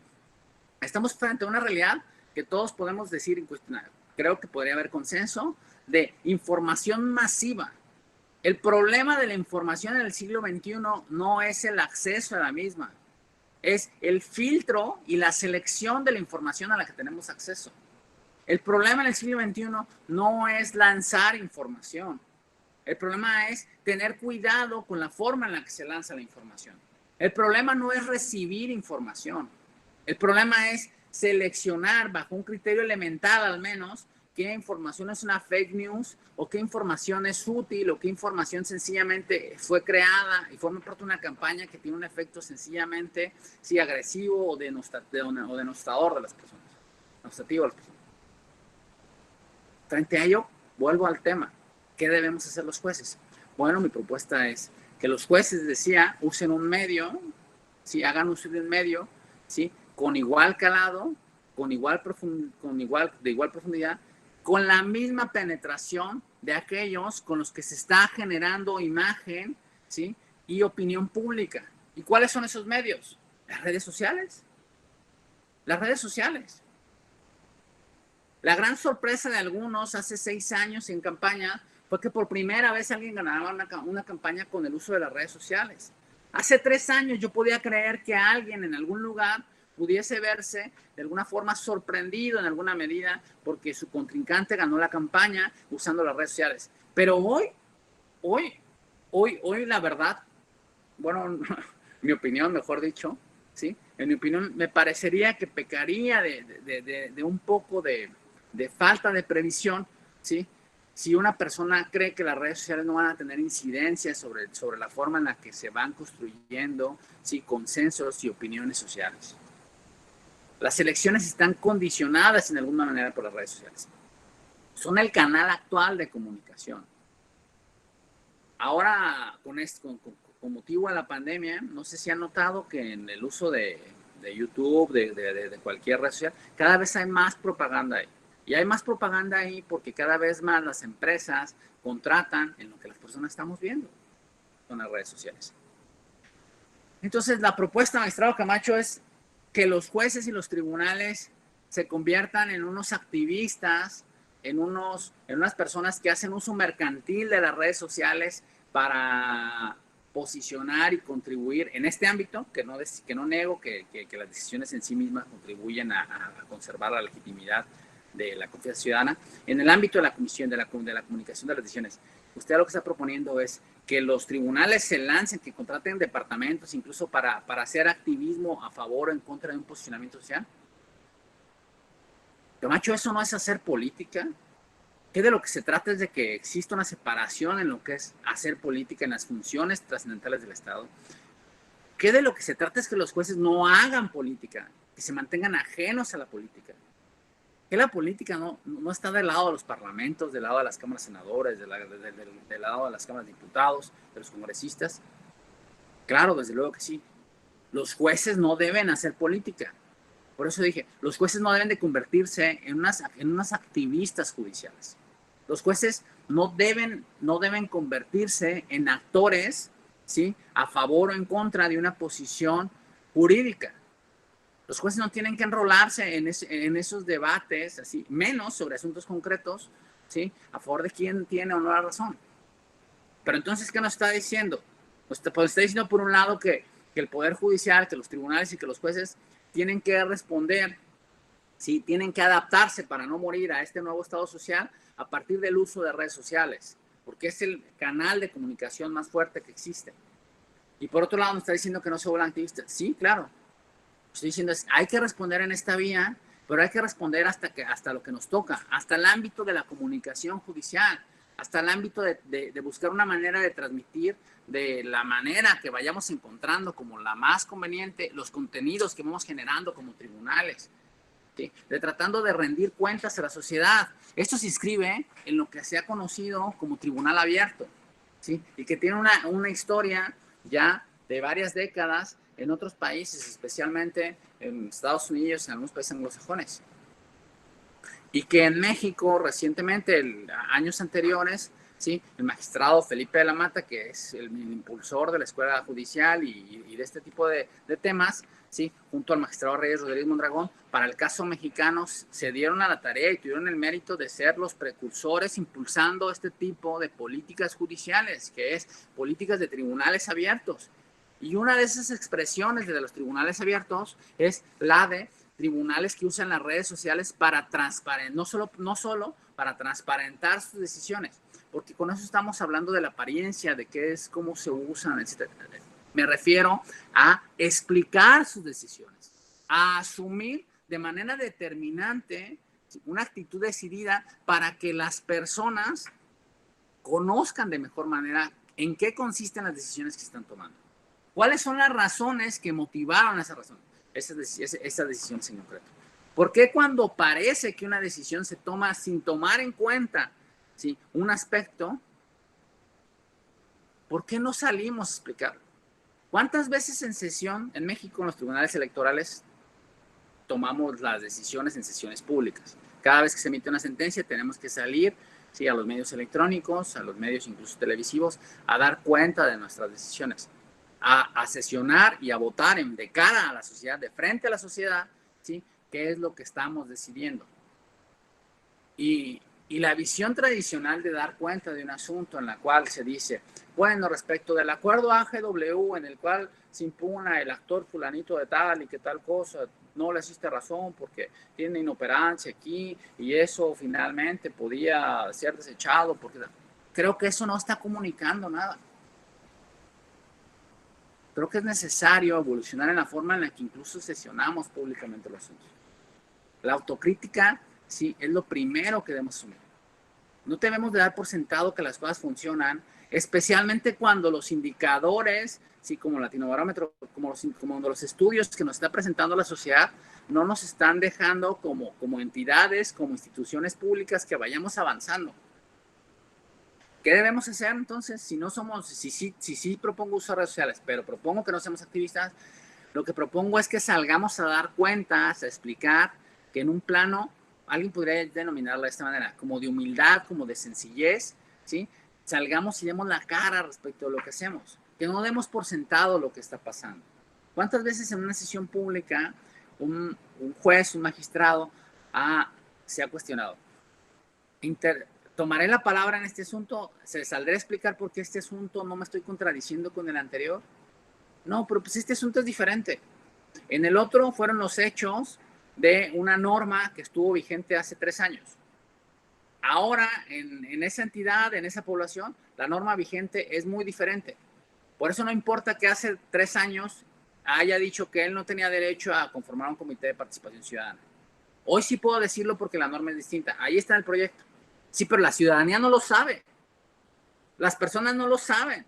Estamos frente a una realidad que todos podemos decir incuestionable. Creo que podría haber consenso de información masiva. El problema de la información en el siglo XXI no es el acceso a la misma, es el filtro y la selección de la información a la que tenemos acceso. El problema en el siglo XXI no es lanzar información. El problema es tener cuidado con la forma en la que se lanza la información. El problema no es recibir información. El problema es seleccionar bajo un criterio elemental al menos qué información es una fake news o qué información es útil o qué información sencillamente fue creada y forma parte de una campaña que tiene un efecto sencillamente sí, agresivo o denostador de las personas, denostativo de las personas. Frente a ello, vuelvo al tema. ¿Qué debemos hacer los jueces? Bueno, mi propuesta es que los jueces, decía, usen un medio, ¿sí? Hagan uso de un medio, ¿sí? Con igual calado, de igual profundidad, con la misma penetración de aquellos con los que se está generando imagen, ¿sí? Y opinión pública. ¿Y cuáles son esos medios? Las redes sociales. Las redes sociales. La gran sorpresa de algunos hace 6 años en campaña fue que por primera vez alguien ganaba una campaña con el uso de las redes sociales. Hace 3 años yo podía creer que alguien en algún lugar pudiese verse de alguna forma sorprendido en alguna medida porque su contrincante ganó la campaña usando las redes sociales. Pero hoy la verdad, bueno, mi opinión, mejor dicho, ¿sí? En mi opinión, me parecería que pecaría de un poco de falta de previsión, ¿sí? Si una persona cree que las redes sociales no van a tener incidencia sobre la forma en la que se van construyendo, ¿sí? Consensos y opiniones sociales. Las elecciones están condicionadas en alguna manera por las redes sociales. Son el canal actual de comunicación. Ahora, con motivo de la pandemia, no sé si han notado que en el uso de YouTube, de cualquier red social, cada vez hay más propaganda ahí. Y hay más propaganda ahí porque cada vez más las empresas contratan en lo que las personas estamos viendo con las redes sociales. Entonces, la propuesta, magistrado Camacho, es que los jueces y los tribunales se conviertan en unos activistas, en unas personas que hacen uso mercantil de las redes sociales para posicionar y contribuir en este ámbito, que no nego que las decisiones en sí mismas contribuyen a conservar la legitimidad de la confianza ciudadana. En el ámbito de la comisión, de la comunicación de las decisiones, usted lo que está proponiendo es que los tribunales se lancen, que contraten departamentos incluso para hacer activismo a favor o en contra de un posicionamiento social. Camacho, ¿eso no es hacer política? ¿Qué de lo que se trata es de que exista una separación en lo que es hacer política, en las funciones trascendentales del Estado? ¿Qué de lo que se trata es que los jueces no hagan política, que se mantengan ajenos a la política? Que la política no está del lado de los parlamentos, del lado de las cámaras senadoras, del lado de las cámaras de diputados, de los congresistas. Claro, desde luego que sí. Los jueces no deben hacer política. Por eso dije, los jueces no deben de convertirse en unas activistas judiciales. Los jueces no deben convertirse en actores, ¿sí?, a favor o en contra de una posición jurídica. Los jueces no tienen que enrolarse en esos debates, así, menos sobre asuntos concretos, ¿sí?, a favor de quién tiene o no la razón. Pero entonces, ¿qué nos está diciendo? Pues está diciendo, por un lado, que el Poder Judicial, que los tribunales y que los jueces tienen que responder, ¿sí?, tienen que adaptarse para no morir a este nuevo estado social a partir del uso de redes sociales, porque es el canal de comunicación más fuerte que existe. Y por otro lado, nos está diciendo que no se vuelvan activistas. Sí, claro. Estoy diciendo, hay que responder en esta vía, pero hay que responder hasta lo que nos toca, hasta el ámbito de la comunicación judicial, hasta el ámbito de buscar una manera de transmitir de la manera que vayamos encontrando como la más conveniente los contenidos que vamos generando como tribunales, ¿sí?, tratando de rendir cuentas a la sociedad. Esto se inscribe en lo que se ha conocido como tribunal abierto, ¿sí?, y que tiene una historia ya de varias décadas en otros países, especialmente en Estados Unidos, en algunos países anglosajones. Y que en México recientemente, años anteriores, ¿sí?, el magistrado Felipe de la Mata, que es el impulsor de la escuela judicial y de este tipo de temas, ¿sí?, junto al magistrado Reyes Rodríguez Mondragón, para el caso mexicano se dieron a la tarea y tuvieron el mérito de ser los precursores impulsando este tipo de políticas judiciales, que es políticas de tribunales abiertos. Y una de esas expresiones de los tribunales abiertos es la de tribunales que usan las redes sociales para transparentar, no solo para transparentar sus decisiones, porque con eso estamos hablando de la apariencia, de qué es, cómo se usan, etc. Me refiero a explicar sus decisiones, a asumir de manera determinante una actitud decidida para que las personas conozcan de mejor manera en qué consisten las decisiones que están tomando. ¿Cuáles son las razones que motivaron esa decisión en concreto? ¿Por qué cuando parece que una decisión se toma sin tomar en cuenta, ¿sí?, un aspecto, por qué no salimos a explicarlo? ¿Cuántas veces en sesión en México en los tribunales electorales tomamos las decisiones en sesiones públicas? Cada vez que se emite una sentencia tenemos que salir, ¿sí?, a los medios electrónicos, a los medios incluso televisivos, a dar cuenta de nuestras decisiones, a sesionar y a votar de cara a la sociedad, de frente a la sociedad, ¿sí?, qué es lo que estamos decidiendo. Y la visión tradicional de dar cuenta de un asunto en la cual se dice, bueno, respecto del acuerdo AGW en el cual se impugna el actor fulanito de tal y que tal cosa, no le existe razón porque tiene inoperancia aquí y eso finalmente podía ser desechado, porque creo que eso no está comunicando nada. Creo que es necesario evolucionar en la forma en la que incluso sesionamos públicamente los asuntos. La autocrítica, sí, es lo primero que debemos asumir. No debemos de dar por sentado que las cosas funcionan, especialmente cuando los indicadores, sí, como Latinobarómetro, como los estudios que nos está presentando la sociedad, no nos están dejando como entidades, como instituciones públicas que vayamos avanzando. ¿Qué debemos hacer entonces? Si no somos, si propongo usar redes sociales, pero propongo que no seamos activistas, lo que propongo es que salgamos a dar cuentas, a explicar que en un plano, alguien podría denominarlo de esta manera, como de humildad, como de sencillez, ¿sí? Salgamos y demos la cara respecto a lo que hacemos, que no demos por sentado lo que está pasando. ¿Cuántas veces en una sesión pública un juez, un magistrado se ha cuestionado? ¿Tomaré la palabra en este asunto? ¿Se saldré a explicar por qué este asunto no me estoy contradiciendo con el anterior? No, pero pues este asunto es diferente. En el otro fueron los hechos de una norma que estuvo vigente hace 3 años. Ahora, en esa entidad, en esa población, la norma vigente es muy diferente. Por eso no importa que hace 3 años haya dicho que él no tenía derecho a conformar un comité de participación ciudadana. Hoy sí puedo decirlo porque la norma es distinta. Ahí está el proyecto. Sí, pero la ciudadanía no lo sabe. Las personas no lo saben.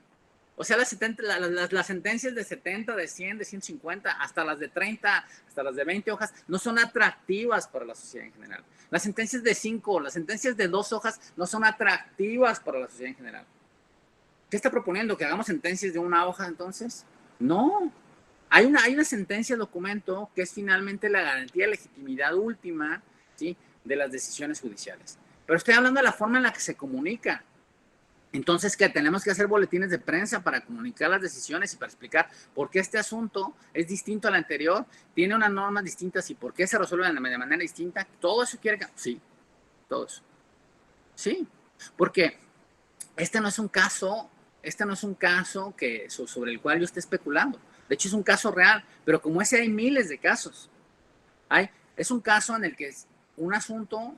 O sea, las sentencias de 70, de 100, de 150, hasta las de 30, hasta las de 20 hojas, no son atractivas para la sociedad en general. Las sentencias de 5, las sentencias de 2 hojas no son atractivas para la sociedad en general. ¿Qué está proponiendo? ¿Que hagamos sentencias de 1 hoja entonces? No. Hay una sentencia, documento, que es finalmente la garantía de legitimidad última, ¿sí?, de las decisiones judiciales. Pero estoy hablando de la forma en la que se comunica. Entonces, ¿qué? Tenemos que hacer boletines de prensa para comunicar las decisiones y para explicar por qué este asunto es distinto al anterior, tiene unas normas distintas y por qué se resuelve de manera distinta. ¿Todo eso quiere que...? Sí, todo eso. Sí, porque este no es un caso sobre el cual yo esté especulando. De hecho, es un caso real, pero como ese hay miles de casos. Es un caso en el que es un asunto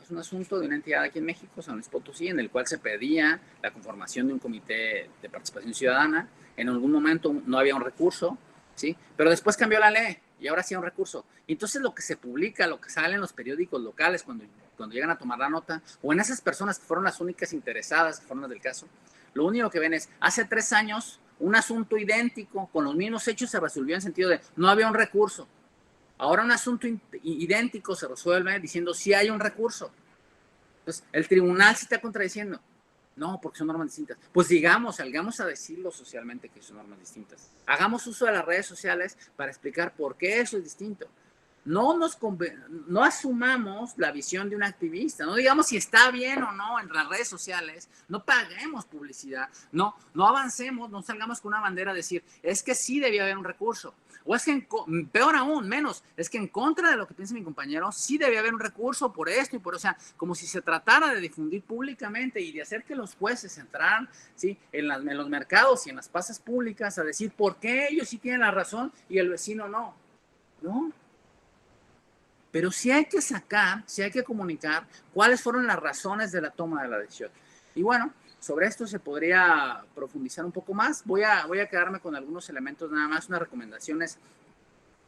de una entidad aquí en México, San Luis Potosí, en el cual se pedía la conformación de un comité de participación ciudadana. En algún momento no había un recurso, ¿sí? Pero después cambió la ley y ahora sí hay un recurso. Y entonces lo que se publica, lo que sale en los periódicos locales cuando llegan a tomar la nota, o en esas personas que fueron las únicas interesadas, que fueron las del caso, lo único que ven es, hace 3 años, un asunto idéntico, con los mismos hechos, se resolvió en sentido de, no había un recurso. Ahora un asunto idéntico se resuelve diciendo sí hay un recurso. Entonces, el tribunal se está contradiciendo. No, porque son normas distintas. Pues salgamos a decirlo socialmente que son normas distintas. Hagamos uso de las redes sociales para explicar por qué eso es distinto. No asumamos la visión de un activista, no digamos si está bien o no en las redes sociales, no paguemos publicidad, no avancemos, no salgamos con una bandera a decir, es que sí debía haber un recurso, o es que, peor aún, menos, es que en contra de lo que piensa mi compañero, sí debía haber un recurso por esto y por, o sea, como si se tratara de difundir públicamente y de hacer que los jueces entraran, ¿sí?, en los mercados y en las plazas públicas a decir por qué ellos sí tienen la razón y el vecino no. Pero sí hay que comunicar cuáles fueron las razones de la toma de la decisión. Y bueno, sobre esto se podría profundizar un poco más. Voy a quedarme con algunos elementos nada más, unas recomendaciones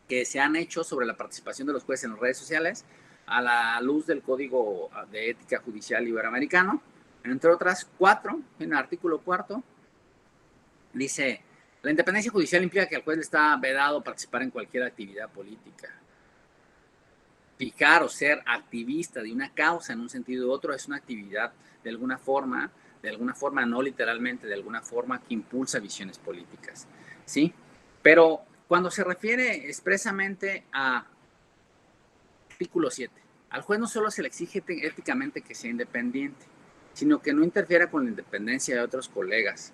que se han hecho sobre la participación de los jueces en las redes sociales a la luz del Código de Ética Judicial Iberoamericano, entre otras 4, en el artículo 4, dice, la independencia judicial implica que al juez le está vedado participar en cualquier actividad política. Fijar o ser activista de una causa en un sentido u otro es una actividad de alguna forma no literalmente, de alguna forma que impulsa visiones políticas, ¿sí? Pero cuando se refiere expresamente a artículo 7, al juez no solo se le exige éticamente que sea independiente, sino que no interfiera con la independencia de otros colegas.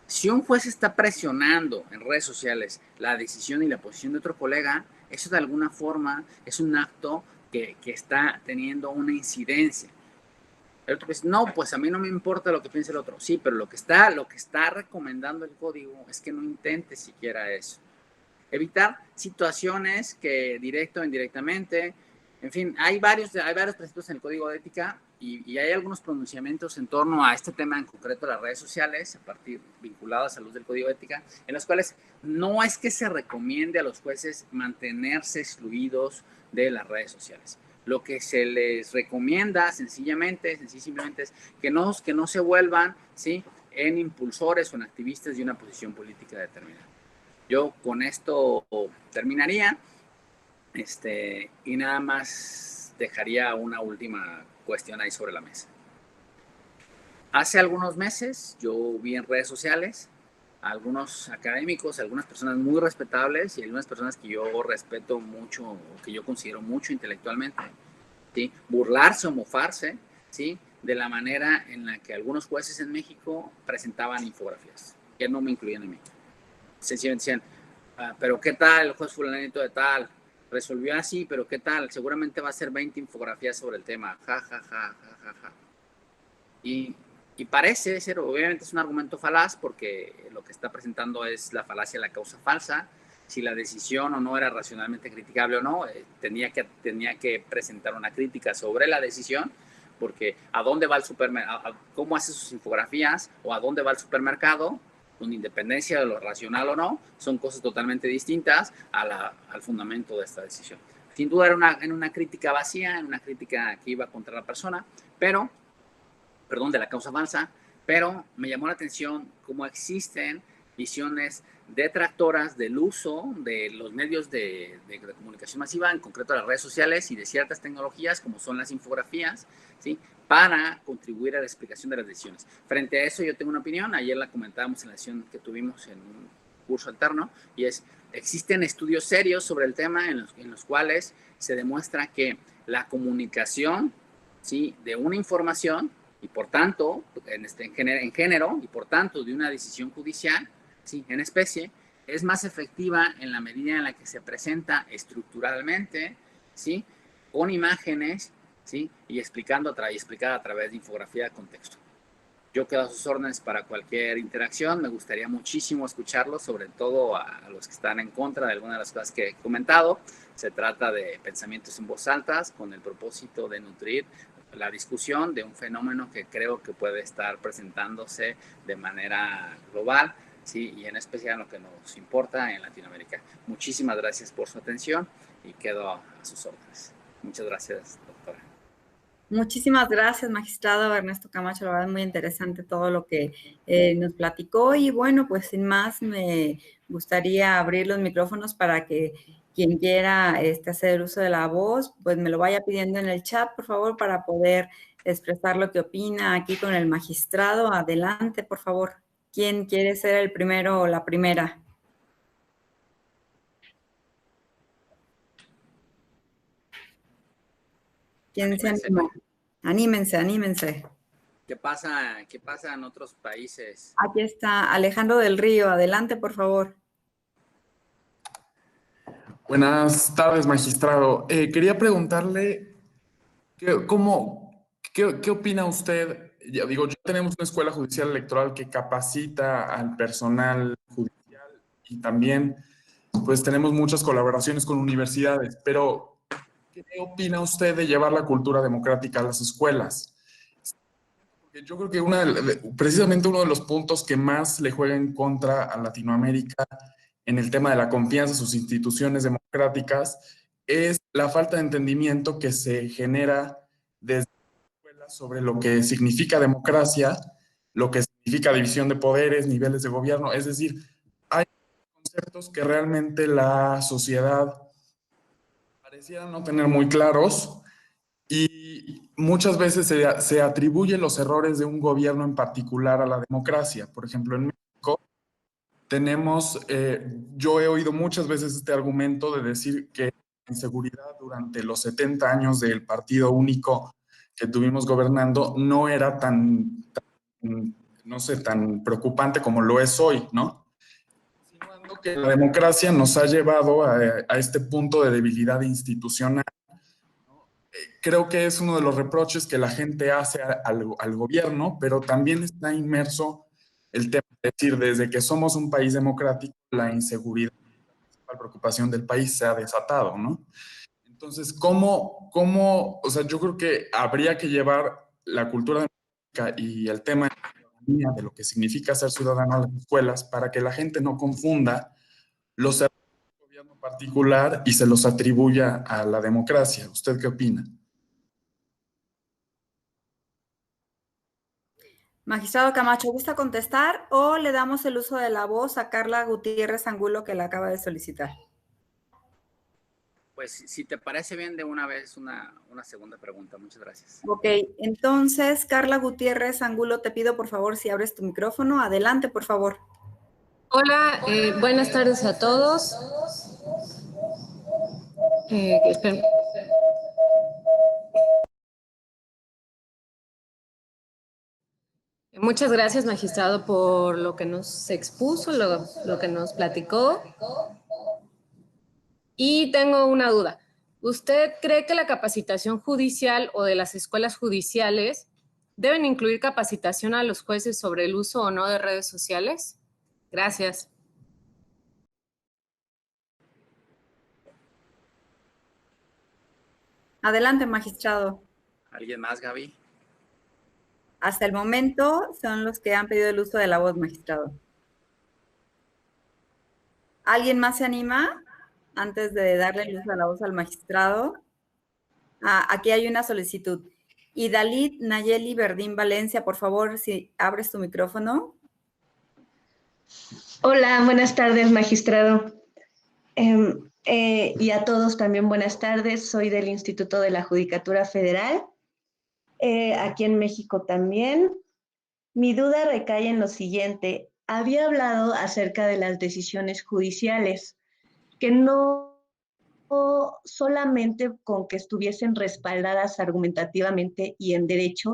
Si un juez está presionando en redes sociales la decisión y la posición de otro colega, eso de alguna forma es un acto que está teniendo una incidencia. El otro dice, no, pues a mí no me importa lo que piense el otro. Sí, pero lo que está recomendando el código es que no intente siquiera eso. Evitar situaciones que directo o indirectamente, en fin, hay varios preceptos en el Código de Ética y hay algunos pronunciamientos en torno a este tema en concreto de las redes sociales, vinculadas a la luz del Código de Ética, en los cuales no es que se recomiende a los jueces mantenerse excluidos de las redes sociales. Lo que se les recomienda sencillamente es que no se vuelvan, ¿sí?, en impulsores o en activistas de una posición política determinada. Yo con esto terminaría. Y nada más dejaría una última cuestión ahí sobre la mesa. Hace algunos meses yo vi en redes sociales a algunos académicos, a algunas personas muy respetables y algunas personas que yo respeto mucho, que yo considero mucho intelectualmente, ¿sí? Burlarse o mofarse, ¿sí? De la manera en la que algunos jueces en México presentaban infografías, que no me incluían a mí. Sencillamente decían, pero ¿qué tal el juez fulanito de tal? Resolvió así, pero ¿qué tal? Seguramente va a ser 20 infografías sobre el tema, ja, ja, ja, ja, ja, ja. Y parece ser, obviamente es un argumento falaz porque lo que está presentando es la falacia de la causa falsa. Si la decisión o no era racionalmente criticable o no, tenía que presentar una crítica sobre la decisión, porque a dónde va el supermercado, cómo hace sus infografías o a dónde va el supermercado, con independencia de lo racional o no, son cosas totalmente distintas al fundamento de esta decisión. Sin duda era en una crítica vacía, en una crítica que iba contra la persona, de la causa falsa, pero me llamó la atención cómo existen visiones detractoras del uso de los medios de comunicación masiva, en concreto las redes sociales y de ciertas tecnologías como son las infografías, ¿sí? Para contribuir a la explicación de las decisiones. Frente a eso yo tengo una opinión, ayer la comentábamos en la sesión que tuvimos en un curso alterno, y es, existen estudios serios sobre el tema en los cuales se demuestra que la comunicación, ¿sí? De una información y por tanto, en género, y por tanto de una decisión judicial, ¿sí? En especie, es más efectiva en la medida en la que se presenta estructuralmente, ¿sí? Con imágenes, ¿sí? Y explicada a través de infografía de contexto. Yo quedo a sus órdenes para cualquier interacción. Me gustaría muchísimo escucharlos, sobre todo a los que están en contra de alguna de las cosas que he comentado. Se trata de pensamientos en voz alta con el propósito de nutrir la discusión de un fenómeno que creo que puede estar presentándose de manera global, ¿sí? Y en especial lo que nos importa en Latinoamérica. Muchísimas gracias por su atención y quedo a sus órdenes. Muchas gracias, doctora. Muchísimas gracias, magistrado Ernesto Camacho. La verdad es muy interesante todo lo que nos platicó. Y bueno, pues sin más, me gustaría abrir los micrófonos para que quien quiera hacer uso de la voz, pues me lo vaya pidiendo en el chat, por favor, para poder expresar lo que opina aquí con el magistrado. Adelante, por favor. ¿Quién quiere ser el primero o la primera? ¿Quién se anima? Anímense, anímense. ¿Qué pasa en otros países? Aquí está Alejandro del Río. Adelante, por favor. Buenas tardes, magistrado. Quería preguntarle, ¿qué opina usted? Ya digo, ya tenemos una escuela judicial electoral que capacita al personal judicial y también, pues, tenemos muchas colaboraciones con universidades, pero ¿qué opina usted de llevar la cultura democrática a las escuelas? Porque yo creo que precisamente uno de los puntos que más le juega en contra a Latinoamérica en el tema de la confianza en sus instituciones democráticas es la falta de entendimiento que se genera desde la escuela sobre lo que significa democracia, lo que significa división de poderes, niveles de gobierno. Es decir, hay conceptos que realmente la sociedad pareciera no tener muy claros y muchas veces se atribuyen los errores de un gobierno en particular a la democracia. Por ejemplo, en México yo he oído muchas veces este argumento de decir que la inseguridad durante los 70 años del partido único que tuvimos gobernando no era no sé, tan preocupante como lo es hoy, ¿no? Insinuando que la democracia nos ha llevado a este punto de debilidad institucional. Creo que es uno de los reproches que la gente hace al gobierno, pero también está inmerso el tema de decir, desde que somos un país democrático, la inseguridad, la principal preocupación del país se ha desatado, ¿no? Entonces, o sea, yo creo que habría que llevar la cultura democrática y el tema de lo que significa ser ciudadano a las escuelas para que la gente no confunda los errores del gobierno particular y se los atribuya a la democracia. ¿Usted qué opina? Magistrado Camacho, ¿gusta contestar o le damos el uso de la voz a Carla Gutiérrez Angulo que la acaba de solicitar? pues si te parece bien, de una vez una segunda pregunta. Muchas gracias. Ok, entonces, Carla Gutiérrez Angulo, te pido por favor si abres tu micrófono. Adelante, por favor. Hola, buenas tardes a todos. Esperen. Muchas gracias, magistrado, por lo que nos expuso, lo que nos platicó. Y tengo una duda. ¿Usted cree que la capacitación judicial o de las escuelas judiciales deben incluir capacitación a los jueces sobre el uso o no de redes sociales? Gracias. Adelante, magistrado. ¿Alguien más, Gaby? Hasta el momento son los que han pedido el uso de la voz, magistrado. ¿Alguien más se anima antes de darle el uso de la voz al magistrado? Aquí hay una solicitud. Y Dalit Nayeli Verdín Valencia, por favor, si abres tu micrófono. Hola, buenas tardes, magistrado. Y a todos también buenas tardes. Soy del Instituto de la Judicatura Federal, aquí en México también. Mi duda recae en lo siguiente. Había hablado acerca de las decisiones judiciales, que no solamente con que estuviesen respaldadas argumentativamente y en derecho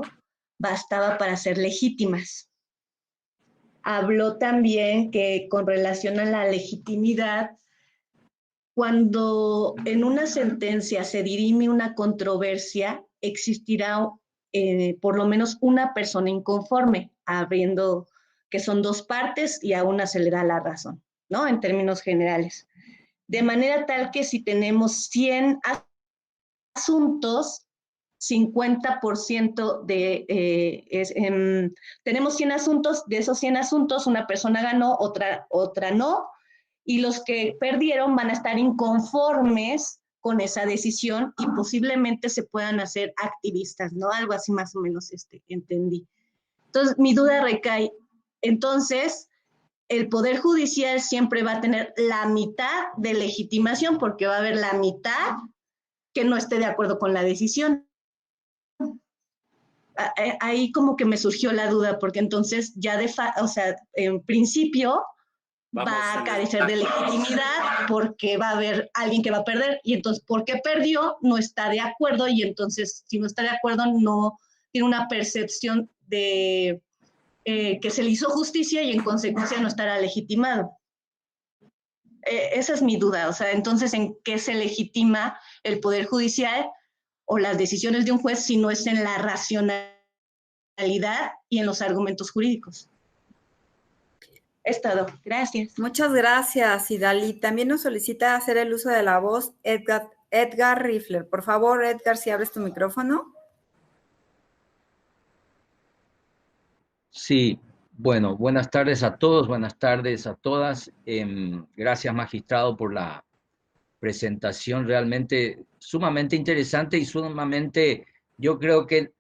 bastaba para ser legítimas. Habló también que con relación a la legitimidad, cuando en una sentencia se dirime una controversia, existirá por lo menos una persona inconforme, habiendo que son dos partes y a una se le da la razón, ¿no? En términos generales. De manera tal que si tenemos 100 asuntos, 50% tenemos 100 asuntos, de esos 100 asuntos una persona ganó, otra no, y los que perdieron van a estar inconformes con esa decisión y posiblemente se puedan hacer activistas, ¿no? Algo así más o menos entendí. Entonces, mi duda recae, entonces, el Poder Judicial siempre va a tener la mitad de legitimación porque va a haber la mitad que no esté de acuerdo con la decisión. Ahí como que me surgió la duda, porque entonces ya en principio va a carecer de legitimidad porque va a haber alguien que va a perder y entonces porque perdió no está de acuerdo y entonces si no está de acuerdo no tiene una percepción de que se le hizo justicia y en consecuencia no estará legitimado. Esa es mi duda, o sea, entonces, ¿en qué se legitima el Poder Judicial o las decisiones de un juez si no es en la racionalidad y en los argumentos jurídicos? Es todo. Gracias. Muchas gracias, Idali. También nos solicita hacer el uso de la voz Edgar Rifler. Por favor, Edgar, si abres tu micrófono. Sí, bueno, buenas tardes a todos, buenas tardes a todas. Gracias, magistrado, por la presentación realmente sumamente interesante y sumamente, yo creo que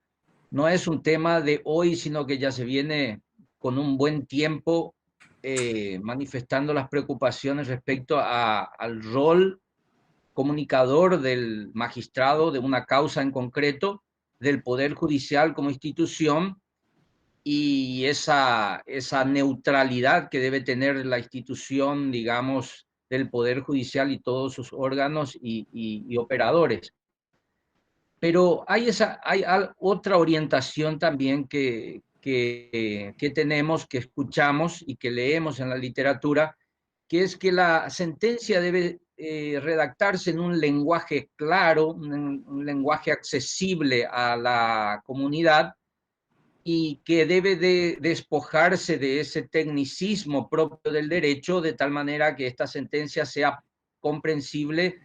no es un tema de hoy, sino que ya se viene con un buen tiempo manifestando las preocupaciones respecto al rol comunicador del magistrado de una causa en concreto, del Poder Judicial como institución, y esa neutralidad que debe tener la institución, digamos, del Poder Judicial y todos sus órganos y operadores. Pero hay otra orientación también que tenemos, que escuchamos y que leemos en la literatura, que es que la sentencia debe redactarse en un lenguaje claro, un lenguaje accesible a la comunidad, y que debe de despojarse de ese tecnicismo propio del derecho, de tal manera que esta sentencia sea comprensible,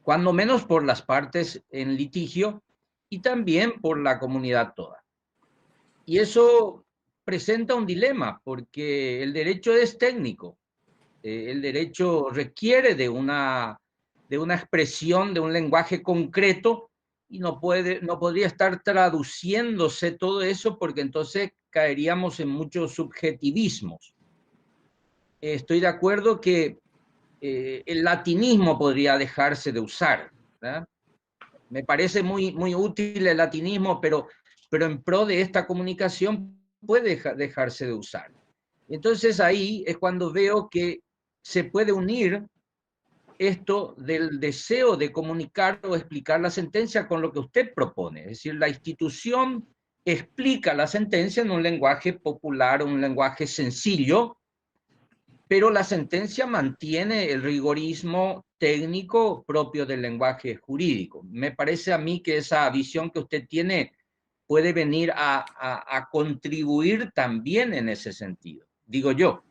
cuando menos por las partes en litigio y también por la comunidad toda. Y eso presenta un dilema, porque el derecho es técnico, el derecho requiere de una expresión, de un lenguaje concreto, y no podría estar traduciéndose todo eso, porque entonces caeríamos en muchos subjetivismos. Estoy de acuerdo que el latinismo podría dejarse de usar, ¿verdad? Me parece muy, muy útil el latinismo, pero en pro de esta comunicación puede dejarse de usar. Entonces ahí es cuando veo que se puede unir esto del deseo de comunicar o explicar la sentencia con lo que usted propone. Es decir, la institución explica la sentencia en un lenguaje popular, un lenguaje sencillo, pero la sentencia mantiene el rigorismo técnico propio del lenguaje jurídico. Me parece a mí que esa visión que usted tiene puede venir a contribuir también en ese sentido, digo yo.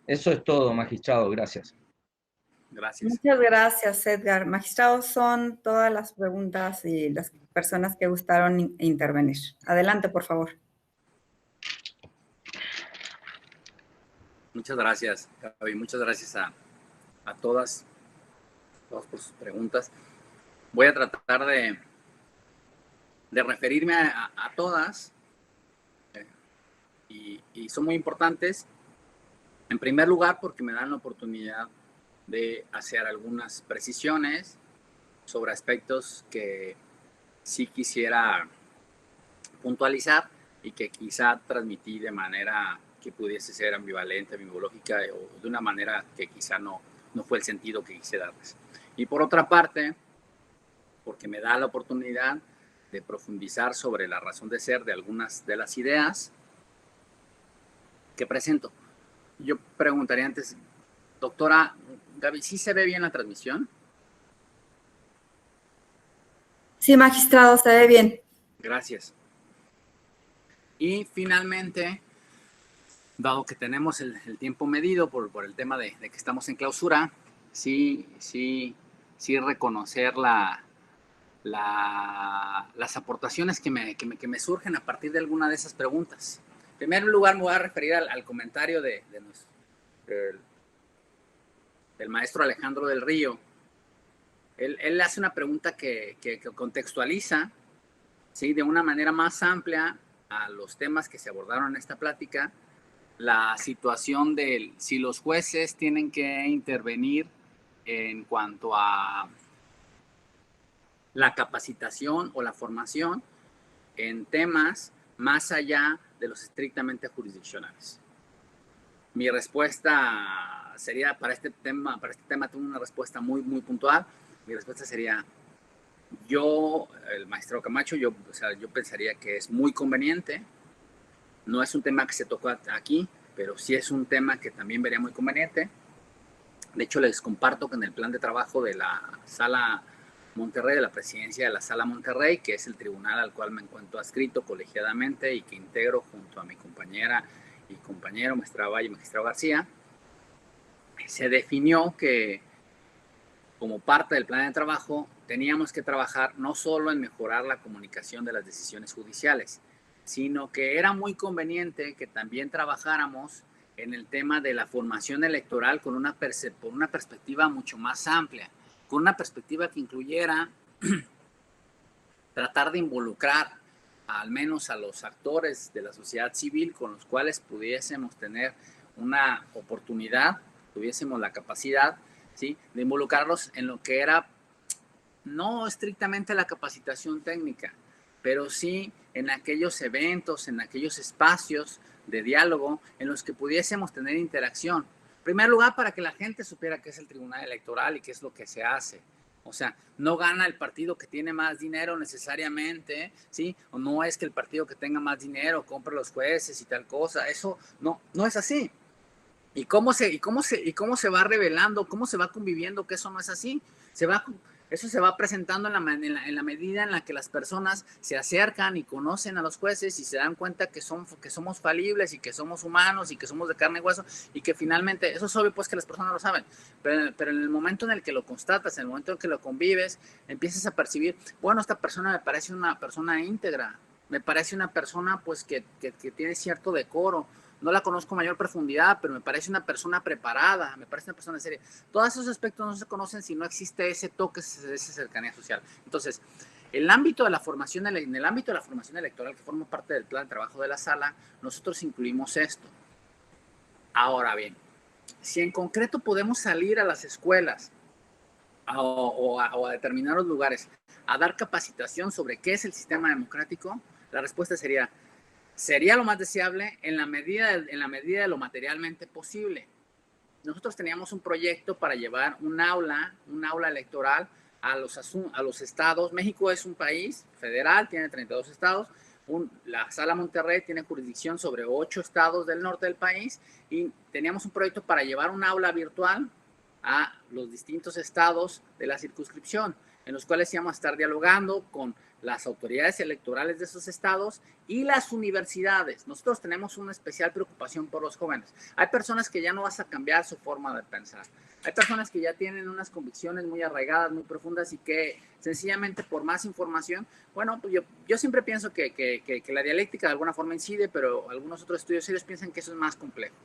Eso es todo, magistrado. Gracias. Gracias. Muchas gracias, Edgar. Magistrado, son todas las preguntas y las personas que gustaron intervenir. Adelante, por favor. Muchas gracias, Gaby. Muchas gracias a todos por sus preguntas. Voy a tratar de referirme a todas y son muy importantes. En primer lugar, porque me dan la oportunidad de hacer algunas precisiones sobre aspectos que sí quisiera puntualizar y que quizá transmití de manera que pudiese ser ambivalente, ambivológica o de una manera que quizá no fue el sentido que quise darles. Y por otra parte, porque me da la oportunidad de profundizar sobre la razón de ser de algunas de las ideas que presento. Yo preguntaría antes, doctora Gaby, ¿sí se ve bien la transmisión? Sí, magistrado, se ve bien. Gracias. Y finalmente, dado que tenemos el tiempo medido por el tema de que estamos en clausura, sí reconocer las aportaciones que me surgen a partir de alguna de esas preguntas. En primer lugar, me voy a referir al comentario del maestro Alejandro del Río. Él hace una pregunta que contextualiza, ¿sí?, de una manera más amplia a los temas que se abordaron en esta plática, la situación de si los jueces tienen que intervenir en cuanto a la capacitación o la formación en temas más allá de los estrictamente jurisdiccionales. Mi respuesta sería para este tema tengo una respuesta muy, muy puntual. Mi respuesta sería, el maestro Camacho, yo pensaría que es muy conveniente. No es un tema que se tocó aquí, pero sí es un tema que también vería muy conveniente. De hecho, les comparto que en el plan de trabajo de la Sala Monterrey, de la presidencia de la Sala Monterrey, que es el tribunal al cual me encuentro adscrito colegiadamente y que integro junto a mi compañera y compañero, magistrado Valle y magistrado García, se definió que como parte del plan de trabajo teníamos que trabajar no solo en mejorar la comunicación de las decisiones judiciales, sino que era muy conveniente que también trabajáramos en el tema de la formación electoral con una perspectiva mucho más amplia, con una perspectiva que incluyera tratar de involucrar al menos a los actores de la sociedad civil con los cuales pudiésemos tener una oportunidad, tuviésemos la capacidad, ¿sí?, de involucrarlos en lo que era no estrictamente la capacitación técnica, pero sí en aquellos eventos, en aquellos espacios de diálogo en los que pudiésemos tener interacción. En primer lugar, para que la gente supiera qué es el Tribunal Electoral y qué es lo que se hace. O sea, no gana el partido que tiene más dinero necesariamente, ¿sí? O no es que el partido que tenga más dinero compre los jueces y tal cosa. Eso no es así. ¿Y cómo se va revelando, cómo se va conviviendo que eso no es así? Eso se va presentando en la medida en la que las personas se acercan y conocen a los jueces y se dan cuenta que somos falibles y que somos humanos y que somos de carne y hueso y que finalmente, eso es obvio pues que las personas lo saben, pero en el momento en el que lo constatas, en el momento en que lo convives, empiezas a percibir, bueno, esta persona me parece una persona íntegra, me parece una persona pues que tiene cierto decoro. No la conozco a mayor profundidad, pero me parece una persona preparada, me parece una persona seria. Todos esos aspectos no se conocen si no existe ese toque, esa cercanía social. Entonces, en el ámbito de la formación electoral, que forma parte del plan de trabajo de la sala, nosotros incluimos esto. Ahora bien, si en concreto podemos salir a las escuelas o a determinados lugares a dar capacitación sobre qué es el sistema democrático, la respuesta sería lo más deseable en la medida de lo materialmente posible. Nosotros teníamos un proyecto para llevar un aula electoral a los estados. México es un país federal, tiene 32 estados. La Sala Monterrey tiene jurisdicción sobre 8 estados del norte del país y teníamos un proyecto para llevar un aula virtual a los distintos estados de la circunscripción, en los cuales íbamos a estar dialogando con las autoridades electorales de esos estados y las universidades. Nosotros tenemos una especial preocupación por los jóvenes. Hay personas que ya no vas a cambiar su forma de pensar. Hay personas que ya tienen unas convicciones muy arraigadas, muy profundas y que sencillamente por más información, bueno, pues yo siempre pienso que la dialéctica de alguna forma incide, pero algunos otros estudios serios piensan que eso es más complejo.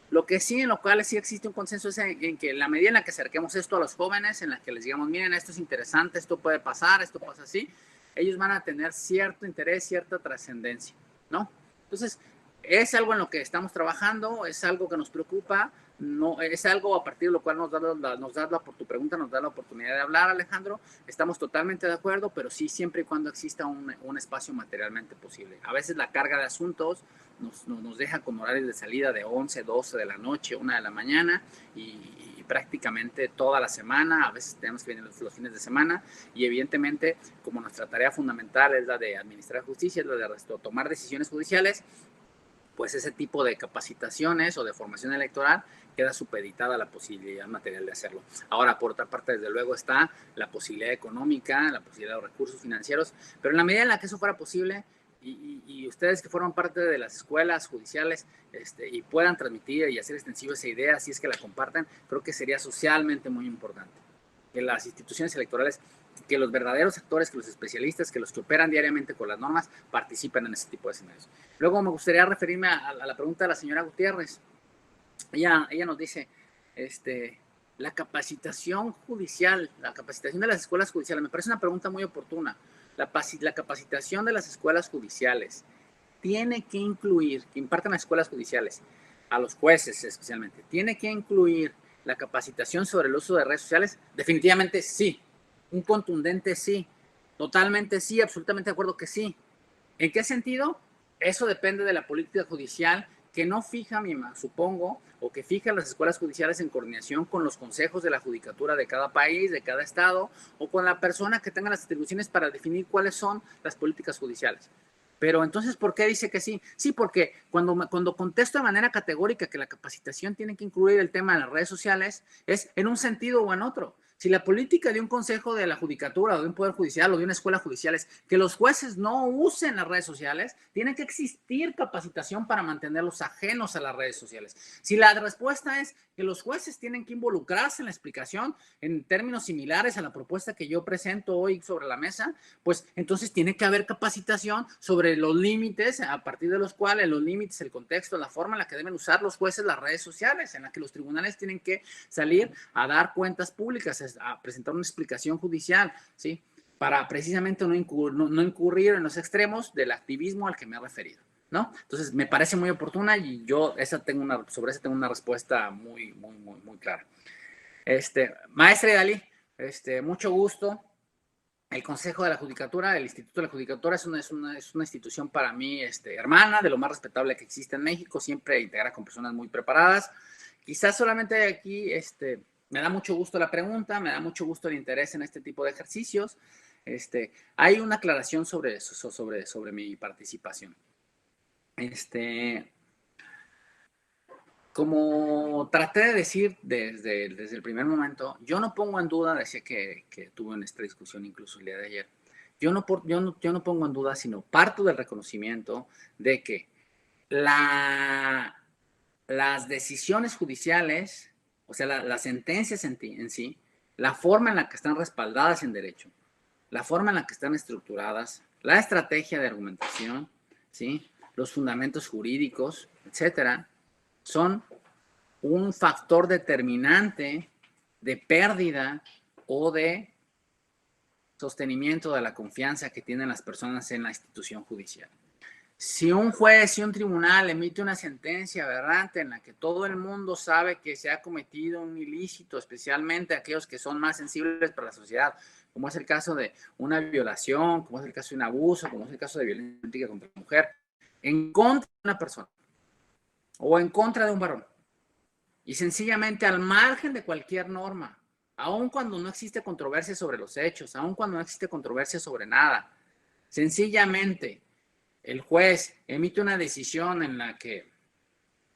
Lo que sí, en lo cual sí existe un consenso es en que la medida en la que acerquemos esto a los jóvenes, en la que les digamos, miren, esto es interesante, esto puede pasar, esto pasa así, ellos van a tener cierto interés, cierta trascendencia, ¿no? Entonces, es algo en lo que estamos trabajando, es algo que nos preocupa, no, es algo a partir de lo cual por tu pregunta nos da la oportunidad de hablar, Alejandro. Estamos totalmente de acuerdo, pero sí siempre y cuando exista un espacio materialmente posible. A veces la carga de asuntos nos deja con horarios de salida de 11, 12 de la noche, 1 de la mañana y prácticamente toda la semana. A veces tenemos que venir los fines de semana y evidentemente como nuestra tarea fundamental es la de administrar justicia, es la de tomar decisiones judiciales, pues ese tipo de capacitaciones o de formación electoral queda supeditada a la posibilidad material de hacerlo. Ahora, por otra parte, desde luego está la posibilidad económica, la posibilidad de los recursos financieros, pero en la medida en la que eso fuera posible y ustedes que forman parte de las escuelas judiciales y puedan transmitir y hacer extensiva esa idea, si es que la comparten, creo que sería socialmente muy importante que las instituciones electorales, que los verdaderos actores, que los especialistas, que los que operan diariamente con las normas, participen en ese tipo de escenarios. Luego me gustaría referirme a la pregunta de la señora Gutiérrez. Ella nos dice, la capacitación judicial, la capacitación de las escuelas judiciales, me parece una pregunta muy oportuna. La capacitación de las escuelas judiciales tiene que incluir, que impartan las escuelas judiciales, a los jueces especialmente, tiene que incluir la capacitación sobre el uso de redes sociales. Definitivamente sí, un contundente sí, totalmente sí, absolutamente de acuerdo que sí. ¿En qué sentido? Eso depende de la política judicial que no fija, supongo, o que fija las escuelas judiciales en coordinación con los consejos de la judicatura de cada país, de cada estado, o con la persona que tenga las atribuciones para definir cuáles son las políticas judiciales. Pero entonces, ¿por qué dice que sí? Sí, porque cuando contesto de manera categórica que la capacitación tiene que incluir el tema de las redes sociales, es en un sentido o en otro. Si la política de un consejo de la judicatura o de un poder judicial o de una escuela judicial es que los jueces no usen las redes sociales, tiene que existir capacitación para mantenerlos ajenos a las redes sociales. Si la respuesta es que los jueces tienen que involucrarse en la explicación en términos similares a la propuesta que yo presento hoy sobre la mesa, pues entonces tiene que haber capacitación sobre los límites, a partir de los cuales los límites, el contexto, la forma en la que deben usar los jueces las redes sociales, en la que los tribunales tienen que salir a dar cuentas públicas, a presentar una explicación judicial, ¿sí? Para precisamente no incurrir en los extremos del activismo al que me he referido, ¿no? Entonces, me parece muy oportuna y yo sobre esa tengo una respuesta muy clara. Maestra Idalí, mucho gusto. El Consejo de la Judicatura, el Instituto de la Judicatura es una institución para mí hermana, de lo más respetable que existe en México, siempre integra con personas muy preparadas. Quizás solamente aquí me da mucho gusto la pregunta, me da mucho gusto el interés en este tipo de ejercicios. Hay una aclaración sobre eso, sobre mi participación. Como traté de decir desde el primer momento, yo no pongo en duda, decía que tuve en esta discusión incluso el día de ayer, yo no pongo en duda, sino parto del reconocimiento de que las decisiones judiciales, o sea, las sentencias en sí, la forma en la que están respaldadas en derecho, la forma en la que están estructuradas, la estrategia de argumentación, ¿sí? Los fundamentos jurídicos, etcétera, son un factor determinante de pérdida o de sostenimiento de la confianza que tienen las personas en la institución judicial. Si un juez, si un tribunal emite una sentencia aberrante en la que todo el mundo sabe que se ha cometido un ilícito, especialmente aquellos que son más sensibles para la sociedad, como es el caso de una violación, como es el caso de un abuso, como es el caso de violencia contra la mujer, en contra de una persona o en contra de un varón, y sencillamente al margen de cualquier norma, aun cuando no existe controversia sobre los hechos, aun cuando no existe controversia sobre nada, sencillamente el juez emite una decisión en la que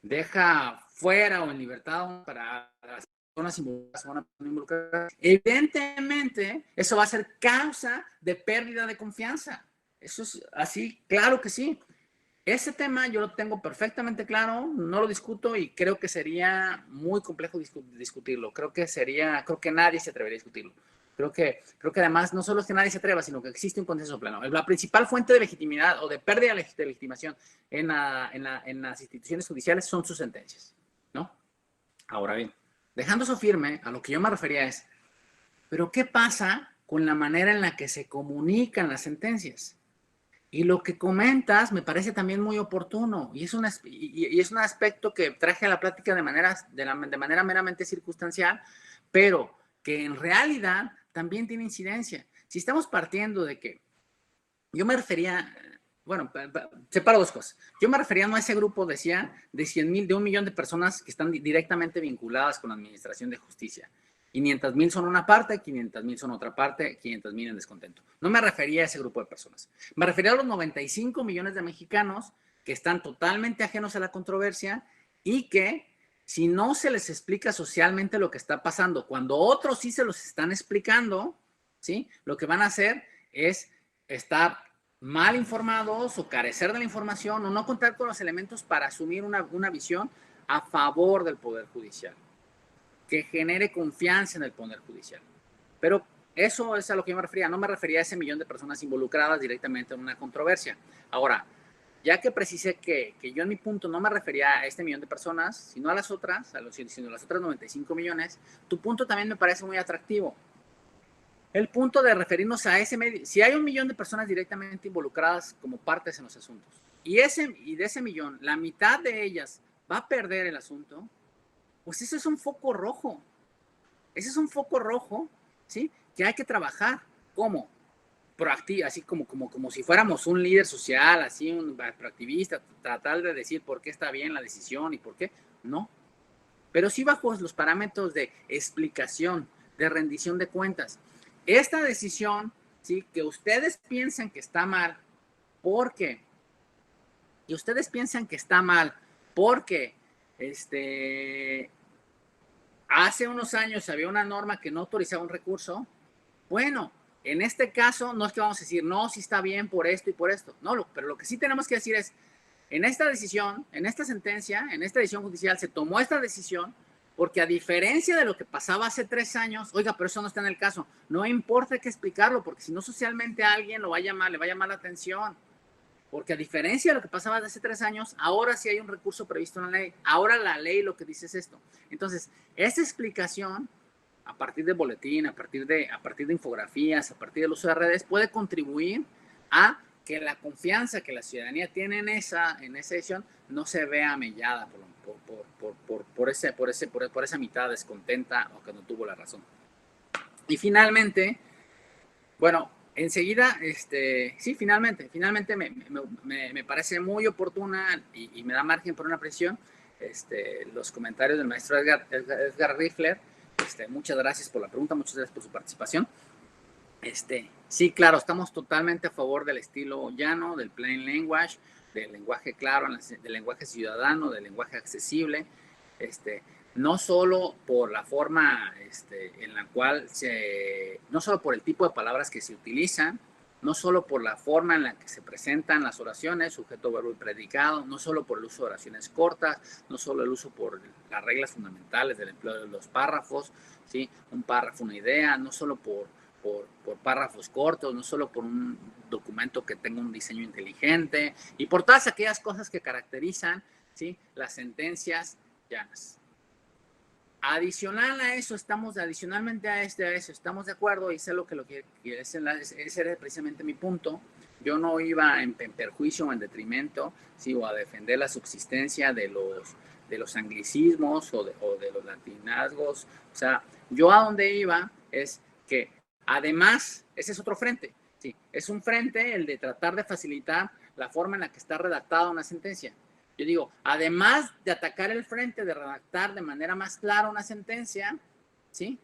deja fuera o en libertad para las personas involucradas, evidentemente eso va a ser causa de pérdida de confianza. Eso es así, claro que sí. Ese tema yo lo tengo perfectamente claro, no lo discuto y creo que sería muy complejo discutirlo. Creo que nadie se atrevería a discutirlo. Creo que además no solo es que nadie se atreva, sino que existe un consenso pleno. La principal fuente de legitimidad o de pérdida de legitimación en las instituciones judiciales son sus sentencias, ¿no? Ahora bien, dejando eso firme, a lo que yo me refería es, ¿pero qué pasa con la manera en la que se comunican las sentencias? Y lo que comentas me parece también muy oportuno y es un aspecto que traje a la plática de manera meramente circunstancial, pero que en realidad también tiene incidencia. Si estamos partiendo de que yo me refería, bueno, separo dos cosas. Yo me refería no a ese grupo, decía, de 100,000, de 1,000,000 de personas que están directamente vinculadas con la administración de justicia. 500,000 son una parte, 500,000 son otra parte, 500,000 en descontento. No me refería a ese grupo de personas. Me refería a los 95 millones de mexicanos que están totalmente ajenos a la controversia y que si no se les explica socialmente lo que está pasando, cuando otros sí se los están explicando, ¿sí? Lo que van a hacer es estar mal informados o carecer de la información o no contar con los elementos para asumir una visión a favor del Poder Judicial, que genere confianza en el Poder Judicial. Pero eso es a lo que yo me refería. No me refería a ese millón de personas involucradas directamente en una controversia. Ahora, ya que precisé que yo en mi punto no me refería a este millón de personas, sino a las otras, sino a las otras 95 millones, tu punto también me parece muy atractivo. El punto de referirnos a ese medio, si hay 1,000,000 de personas directamente involucradas como partes en los asuntos, y de ese millón, la mitad de ellas va a perder el asunto, pues ese es un foco rojo. Ese es un foco rojo, ¿sí? Que hay que trabajar. ¿Cómo? Proactivo, así como si fuéramos un líder social, así un proactivista, tratar de decir por qué está bien la decisión y por qué no. Pero sí bajo los parámetros de explicación, de rendición de cuentas. Esta decisión, ¿sí? Que ustedes piensan que está mal, ¿por qué? Y ustedes piensan que está mal porque hace unos años había una norma que no autorizaba un recurso. Bueno, en este caso no es que vamos a decir, no, sí está bien por esto y por esto. No, pero lo que sí tenemos que decir es, en esta decisión, en esta sentencia, en esta decisión judicial, se tomó esta decisión porque a diferencia de lo que pasaba hace 3 años, oiga, pero eso no está en el caso. No importa, hay que explicarlo, porque si no socialmente a alguien le va a llamar la atención. Porque a diferencia de lo que pasaba hace 3 años, ahora sí hay un recurso previsto en la ley. Ahora la ley lo que dice es esto. Entonces, esa explicación, a partir de boletín, a partir de infografías, a partir del uso de redes, puede contribuir a que la confianza que la ciudadanía tiene en esa decisión no se vea mellada por esa mitad descontenta o que no tuvo la razón. Y finalmente, bueno, enseguida, sí, finalmente me parece muy oportuna y me da margen para una presión los comentarios del maestro Edgar Rifler. Muchas gracias por la pregunta, muchas gracias por su participación. Sí, claro, estamos totalmente a favor del estilo llano, del plain language, del lenguaje claro, del lenguaje ciudadano, del lenguaje accesible, no solo por la forma en la cual no solo por el tipo de palabras que se utilizan, no solo por la forma en la que se presentan las oraciones, sujeto, verbo y predicado, no solo por el uso de oraciones cortas, no solo el uso por las reglas fundamentales del empleo de los párrafos, ¿sí? Un párrafo, una idea, no solo por párrafos cortos, no solo por un documento que tenga un diseño inteligente y por todas aquellas cosas que caracterizan, ¿sí? Las sentencias llanas. Adicional a eso, adicionalmente a eso, estamos de acuerdo, y sé ese era precisamente mi punto. Yo no iba en perjuicio o en detrimento, sí, o a defender la subsistencia de los anglicismos o de los latinazgos. O sea, yo a donde iba es que además, ese es otro frente, sí, es un frente el de tratar de facilitar la forma en la que está redactada una sentencia. Yo digo, además de atacar el frente de redactar de manera más clara una sentencia, ¿sí?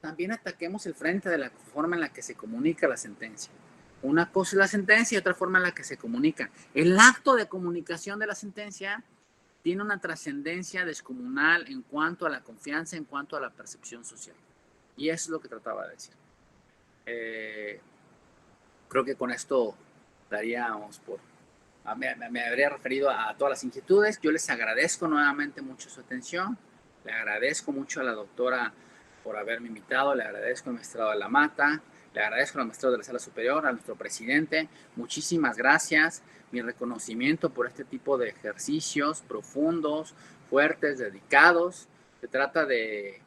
También ataquemos el frente de la forma en la que se comunica la sentencia. Una cosa es la sentencia y otra forma en la que se comunica. El acto de comunicación de la sentencia tiene una trascendencia descomunal en cuanto a la confianza, en cuanto a la percepción social. Y eso es lo que trataba de decir. Creo que con esto daríamos por... Me habría referido a todas las inquietudes. Yo les agradezco nuevamente mucho su atención. Le agradezco mucho a la doctora por haberme invitado. Le agradezco al magistrado de la Mata. Le agradezco al magistrado de la Sala Superior, a nuestro presidente. Muchísimas gracias. Mi reconocimiento por este tipo de ejercicios profundos, fuertes, dedicados. Se trata de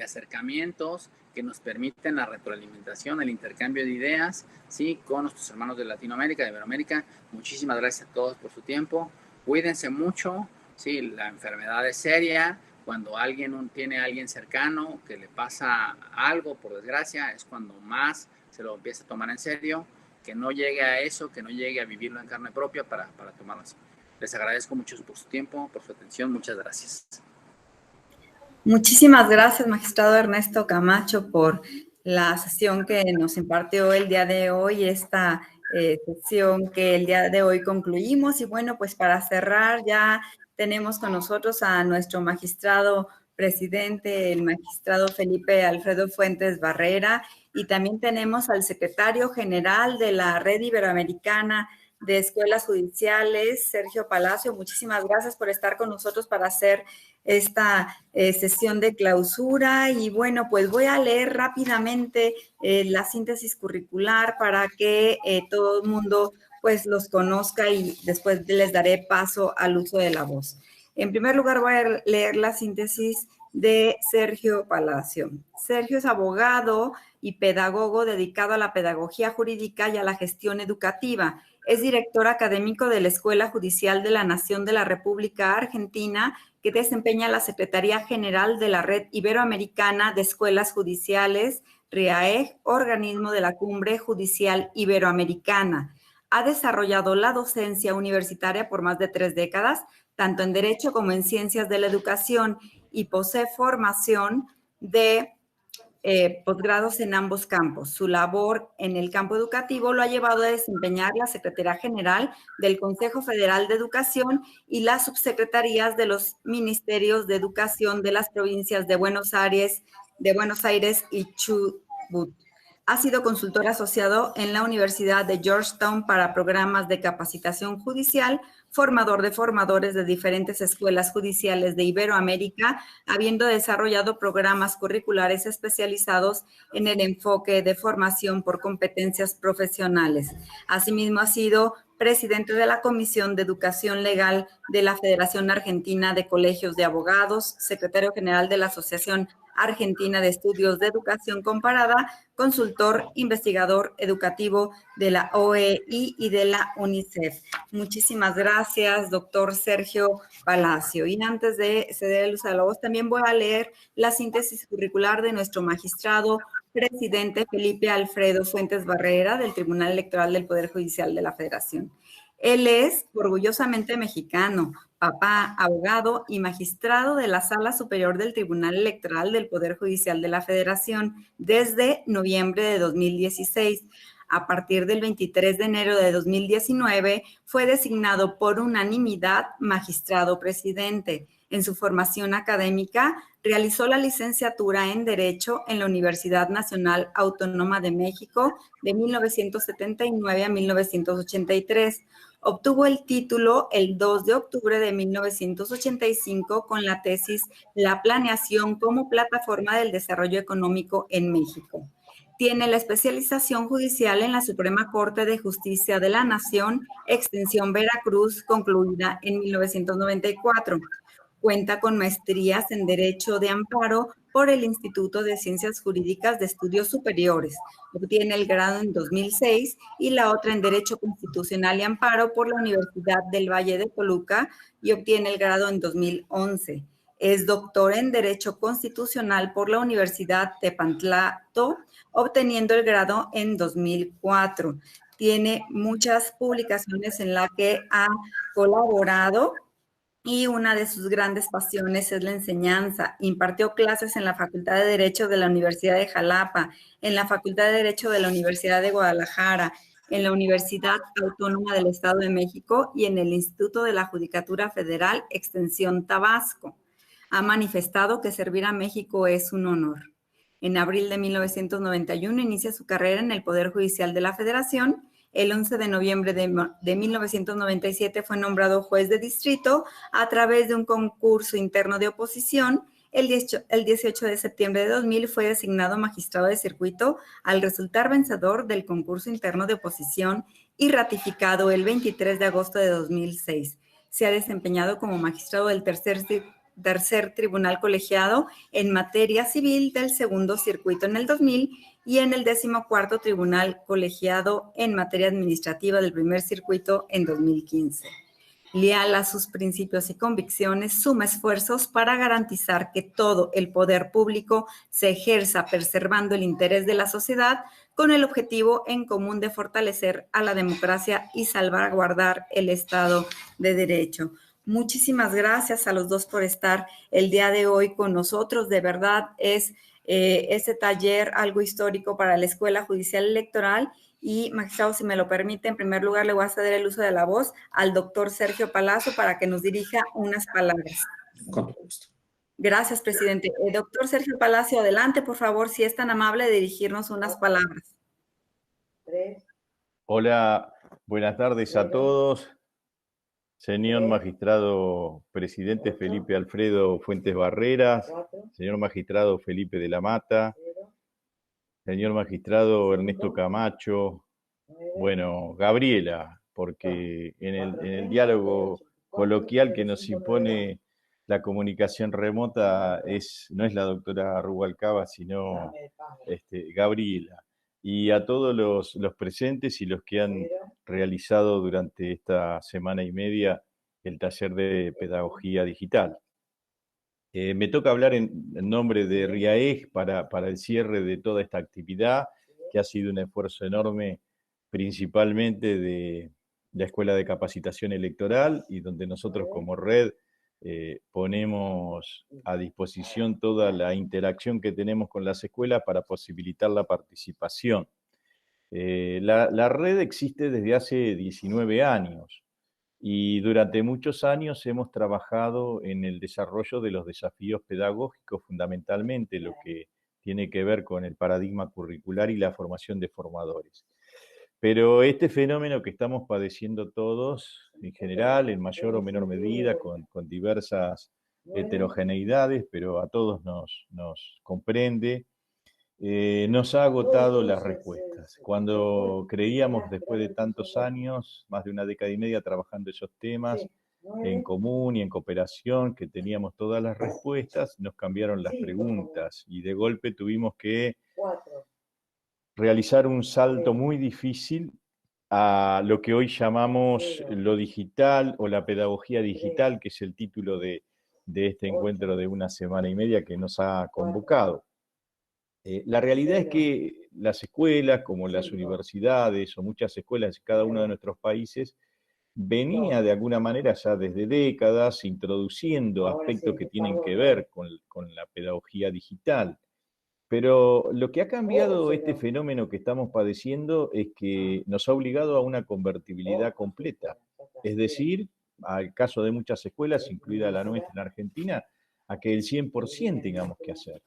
acercamientos que nos permiten la retroalimentación, el intercambio de ideas, ¿sí? Con nuestros hermanos de Latinoamérica, de Iberoamérica. Muchísimas gracias a todos por su tiempo. Cuídense mucho, ¿sí? La enfermedad es seria. Cuando alguien tiene a alguien cercano que le pasa algo, por desgracia, es cuando más se lo empieza a tomar en serio. Que no llegue a eso, que no llegue a vivirlo en carne propia para tomarlo así. Les agradezco mucho por su tiempo, por su atención. Muchas gracias. Muchísimas gracias, magistrado Ernesto Camacho, por la sesión que nos impartió el día de hoy, esta sesión que el día de hoy concluimos. Y bueno, pues para cerrar ya tenemos con nosotros a nuestro magistrado presidente, el magistrado Felipe Alfredo Fuentes Barrera, y también tenemos al secretario general de la Red Iberoamericana de Escuelas Judiciales, Sergio Palacio. Muchísimas gracias por estar con nosotros para hacer esta sesión de clausura. Y bueno, pues voy a leer rápidamente la síntesis curricular para que todo el mundo pues los conozca y después les daré paso al uso de la voz. En primer lugar, voy a leer la síntesis de Sergio Palacio. Sergio es abogado y pedagogo dedicado a la pedagogía jurídica y a la gestión educativa. Es director académico de la Escuela Judicial de la Nación de la República Argentina, que desempeña la Secretaría General de la Red Iberoamericana de Escuelas Judiciales, RIAEJ, organismo de la Cumbre Judicial Iberoamericana. Ha desarrollado la docencia universitaria por más de 3 décadas, tanto en Derecho como en Ciencias de la Educación, y posee formación de posgrados en ambos campos. Su labor en el campo educativo lo ha llevado a desempeñar la Secretaría General del Consejo Federal de Educación y las subsecretarías de los Ministerios de Educación de las provincias de Buenos Aires y Chubut. Ha sido consultor asociado en la Universidad de Georgetown para programas de capacitación judicial, formador de formadores de diferentes escuelas judiciales de Iberoamérica, habiendo desarrollado programas curriculares especializados en el enfoque de formación por competencias profesionales. Asimismo, ha sido presidente de la Comisión de Educación Legal de la Federación Argentina de Colegios de Abogados, secretario general de la Asociación Argentina de Estudios de Educación Comparada, consultor, investigador educativo de la OEI y de la UNICEF. Muchísimas gracias, doctor Sergio Palacio. Y antes de ceder el uso de la voz, también voy a leer la síntesis curricular de nuestro magistrado presidente Felipe Alfredo Fuentes Barrera, del Tribunal Electoral del Poder Judicial de la Federación. Él es orgullosamente mexicano, papá, abogado y magistrado de la Sala Superior del Tribunal Electoral del Poder Judicial de la Federación desde noviembre de 2016. A partir del 23 de enero de 2019, fue designado por unanimidad magistrado presidente. En su formación académica, realizó la licenciatura en Derecho en la Universidad Nacional Autónoma de México de 1979 a 1983. Obtuvo el título el 2 de octubre de 1985 con la tesis La planeación como plataforma del desarrollo económico en México. Tiene la especialización judicial en la Suprema Corte de Justicia de la Nación, extensión Veracruz, concluida en 1994. Cuenta con maestrías en Derecho de Amparo por el Instituto de Ciencias Jurídicas de Estudios Superiores. Obtiene el grado en 2006 y la otra en Derecho Constitucional y Amparo por la Universidad del Valle de Toluca y obtiene el grado en 2011. Es doctor en Derecho Constitucional por la Universidad de Tepantlato, obteniendo el grado en 2004. Tiene muchas publicaciones en las que ha colaborado y una de sus grandes pasiones es la enseñanza. Impartió clases en la Facultad de Derecho de la Universidad de Jalapa, en la Facultad de Derecho de la Universidad de Guadalajara, en la Universidad Autónoma del Estado de México y en el Instituto de la Judicatura Federal, Extensión Tabasco. Ha manifestado que servir a México es un honor. En abril de 1991 inicia su carrera en el Poder Judicial de la Federación. El 11 de noviembre de 1997 fue nombrado juez de distrito a través de un concurso interno de oposición. El 18 de septiembre de 2000 fue designado magistrado de circuito al resultar vencedor del concurso interno de oposición y ratificado el 23 de agosto de 2006. Se ha desempeñado como magistrado del tercer tribunal colegiado en materia civil del segundo circuito en el 2000 y en el 14º tribunal colegiado en materia administrativa del primer circuito en 2015. Leal a sus principios y convicciones, suma esfuerzos para garantizar que todo el poder público se ejerza preservando el interés de la sociedad con el objetivo en común de fortalecer a la democracia y salvaguardar el Estado de Derecho. Muchísimas gracias a los dos por estar el día de hoy con nosotros. De verdad es este taller algo histórico para la Escuela Judicial Electoral. Y, magistrado, si me lo permite, en primer lugar le voy a ceder el uso de la voz al doctor Sergio Palacio para que nos dirija unas palabras. Con gusto. Gracias, presidente. Doctor Sergio Palacio, adelante, por favor, si es tan amable de dirigirnos unas palabras. Hola, buenas tardes a todos. Señor magistrado presidente Felipe Alfredo Fuentes Barreras, señor magistrado Felipe de la Mata, señor magistrado Ernesto Camacho, bueno, Gabriela, porque en el diálogo coloquial que nos impone la comunicación remota no es la doctora Rubalcaba, sino Gabriela. Y a todos los presentes y los que han realizado durante esta semana y media el taller de pedagogía digital. Me toca hablar en nombre de RIAEG para el cierre de toda esta actividad, que ha sido un esfuerzo enorme, principalmente de la Escuela de Capacitación Electoral, y donde nosotros como red ponemos a disposición toda la interacción que tenemos con las escuelas para posibilitar la participación. La red existe desde hace 19 años y durante muchos años hemos trabajado en el desarrollo de los desafíos pedagógicos, fundamentalmente lo que tiene que ver con el paradigma curricular y la formación de formadores. Pero este fenómeno que estamos padeciendo todos, en general, en mayor o menor medida, con diversas heterogeneidades, pero a todos nos comprende, nos ha agotado las respuestas. Cuando creíamos, después de tantos años, más de una década y media trabajando esos temas, en común y en cooperación, que teníamos todas las respuestas, nos cambiaron las preguntas y de golpe tuvimos que realizar un salto muy difícil a lo que hoy llamamos lo digital o la pedagogía digital, que es el título de este encuentro de una semana y media que nos ha convocado. La realidad es que las escuelas, como las universidades o muchas escuelas de cada uno de nuestros países, venía de alguna manera ya desde décadas introduciendo aspectos que tienen que ver con la pedagogía digital. Pero lo que ha cambiado este fenómeno que estamos padeciendo es que nos ha obligado a una convertibilidad completa. Es decir, al caso de muchas escuelas, incluida la nuestra en Argentina, a que el 100% tengamos que hacer.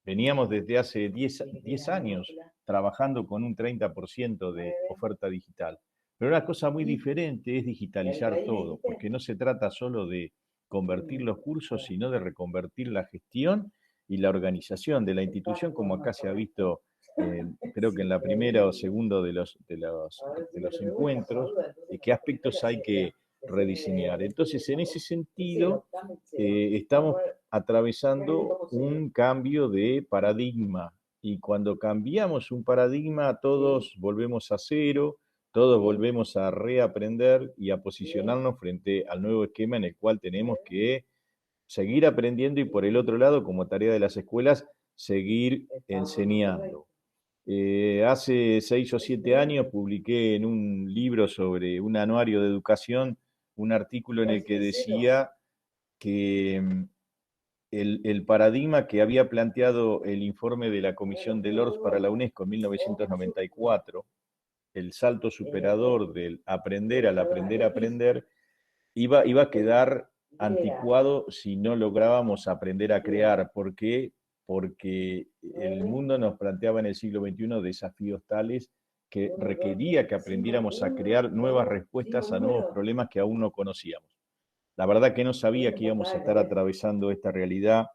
Veníamos desde hace 10 años trabajando con un 30% de oferta digital. Pero una cosa muy diferente es digitalizar todo, porque no se trata solo de convertir los cursos, sino de reconvertir la gestión y la organización de la institución, como acá se ha visto, creo que en la primera o segundo de los encuentros, qué aspectos hay que rediseñar. Entonces, en ese sentido, estamos atravesando un cambio de paradigma. Y cuando cambiamos un paradigma, todos volvemos a cero, todos volvemos a reaprender y a posicionarnos frente al nuevo esquema en el cual tenemos que seguir aprendiendo y, por el otro lado, como tarea de las escuelas, seguir enseñando. Hace 6 o 7 años publiqué en un libro sobre un anuario de educación un artículo en el que decía que el paradigma que había planteado el informe de la Comisión de Lords para la UNESCO en 1994, el salto superador del aprender al aprender a aprender, iba a quedar anticuado si no lográbamos aprender a crear. ¿Por qué? Porque el mundo nos planteaba en el siglo XXI desafíos tales que requería que aprendiéramos a crear nuevas respuestas a nuevos problemas que aún no conocíamos. La verdad que no sabía que íbamos a estar atravesando esta realidad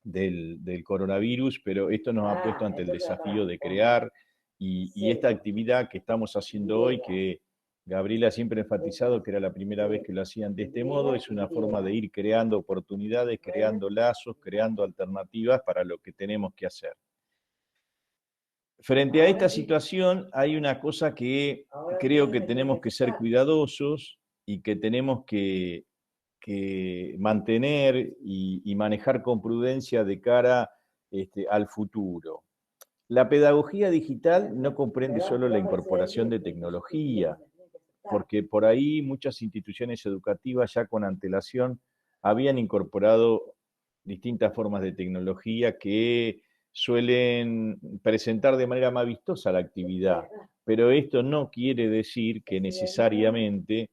del coronavirus, pero esto nos ha puesto ante el desafío de crear y esta actividad que estamos haciendo hoy, que Gabriela siempre ha enfatizado que era la primera vez que lo hacían de este modo, es una forma de ir creando oportunidades, creando lazos, creando alternativas para lo que tenemos que hacer. Frente a esta situación hay una cosa que creo que tenemos que ser cuidadosos y que tenemos que mantener y manejar con prudencia de cara al futuro. La pedagogía digital no comprende solo la incorporación de tecnología, porque por ahí muchas instituciones educativas ya con antelación habían incorporado distintas formas de tecnología que suelen presentar de manera más vistosa la actividad, pero esto no quiere decir que necesariamente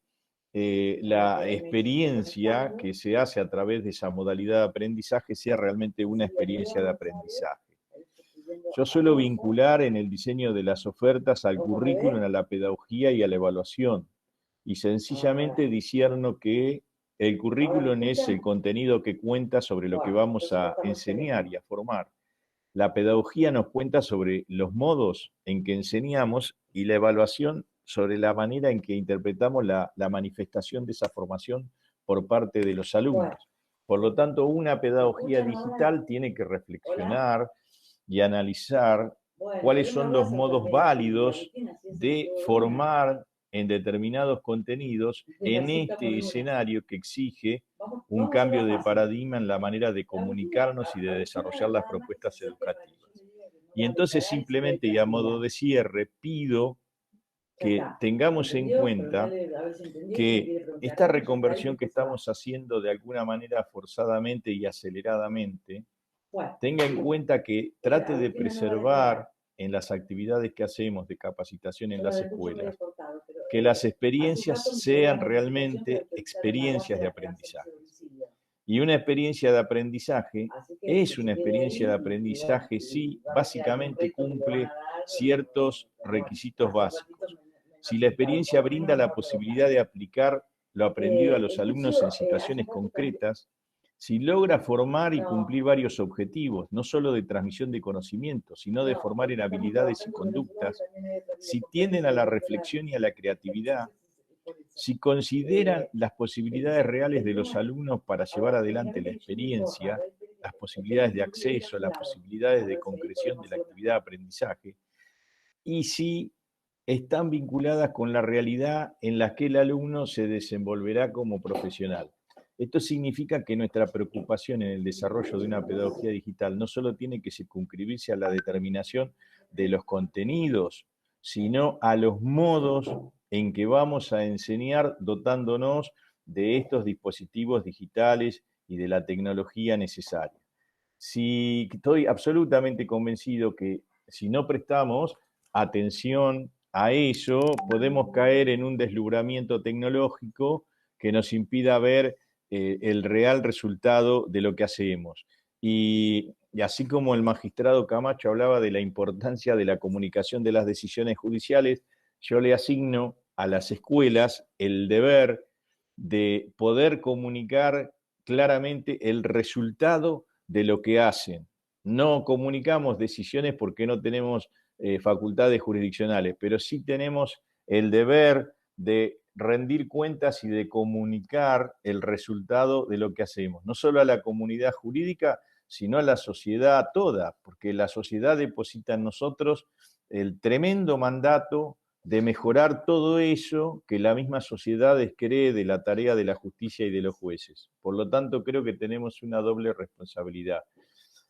la experiencia que se hace a través de esa modalidad de aprendizaje sea realmente una experiencia de aprendizaje. Yo suelo vincular en el diseño de las ofertas al currículum, a la pedagogía y a la evaluación, y sencillamente discierno que el currículum es el contenido que cuenta sobre lo que vamos a enseñar y a formar. La pedagogía nos cuenta sobre los modos en que enseñamos y la evaluación sobre la manera en que interpretamos la manifestación de esa formación por parte de los alumnos. Por lo tanto, una pedagogía digital tiene que reflexionar y analizar cuáles son los modos válidos de formar en determinados contenidos en este escenario que exige un cambio de paradigma en la manera de comunicarnos y de desarrollar las propuestas educativas. Y entonces simplemente y a modo de cierre pido que tengamos en cuenta que esta reconversión que estamos haciendo de alguna manera forzadamente y aceleradamente, tenga en cuenta que trate de preservar en las actividades que hacemos de capacitación en las escuelas, que las experiencias sean realmente experiencias de aprendizaje. Y una experiencia de aprendizaje es una experiencia de aprendizaje si básicamente cumple ciertos requisitos básicos. Si la experiencia brinda la posibilidad de aplicar lo aprendido a los alumnos en situaciones concretas, si logra formar y cumplir varios objetivos, no solo de transmisión de conocimientos, sino de formar en habilidades y conductas, si tienden a la reflexión y a la creatividad, si consideran las posibilidades reales de los alumnos para llevar adelante la experiencia, las posibilidades de acceso, las posibilidades de concreción de la actividad de aprendizaje, y si están vinculadas con la realidad en la que el alumno se desenvolverá como profesional. Esto significa que nuestra preocupación en el desarrollo de una pedagogía digital no solo tiene que circunscribirse a la determinación de los contenidos, sino a los modos en que vamos a enseñar dotándonos de estos dispositivos digitales y de la tecnología necesaria. Si estoy absolutamente convencido que si no prestamos atención a eso, podemos caer en un deslumbramiento tecnológico que nos impida ver el real resultado de lo que hacemos. Y así como el magistrado Camacho hablaba de la importancia de la comunicación de las decisiones judiciales, yo le asigno a las escuelas el deber de poder comunicar claramente el resultado de lo que hacen. No comunicamos decisiones porque no tenemos facultades jurisdiccionales, pero sí tenemos el deber de rendir cuentas y de comunicar el resultado de lo que hacemos, no solo a la comunidad jurídica, sino a la sociedad toda, porque la sociedad deposita en nosotros el tremendo mandato de mejorar todo eso que la misma sociedad descree de la tarea de la justicia y de los jueces. Por lo tanto, creo que tenemos una doble responsabilidad.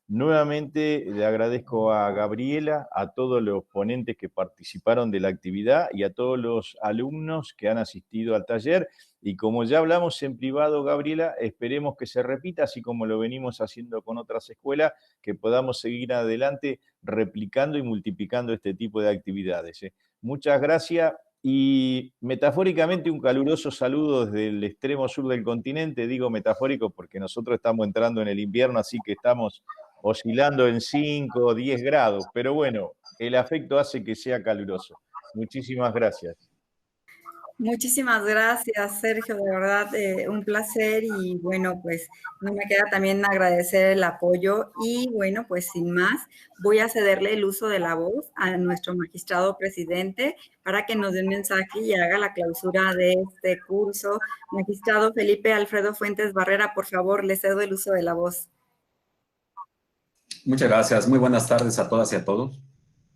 Nuevamente le agradezco a Gabriela, a todos los ponentes que participaron de la actividad y a todos los alumnos que han asistido al taller. Y como ya hablamos en privado, Gabriela, esperemos que se repita, así como lo venimos haciendo con otras escuelas, que podamos seguir adelante replicando y multiplicando este tipo de actividades. Muchas gracias y metafóricamente un caluroso saludo desde el extremo sur del continente. Digo metafórico porque nosotros estamos entrando en el invierno, así que estamos oscilando en 5 o 10 grados, pero bueno, el afecto hace que sea caluroso. Muchísimas gracias. Muchísimas gracias, Sergio, de verdad, un placer y bueno, pues no me queda también agradecer el apoyo y bueno, pues sin más, voy a cederle el uso de la voz a nuestro magistrado presidente para que nos dé un mensaje y haga la clausura de este curso. Magistrado Felipe Alfredo Fuentes Barrera, por favor, le cedo el uso de la voz. Muchas gracias. Muy buenas tardes a todas y a todos.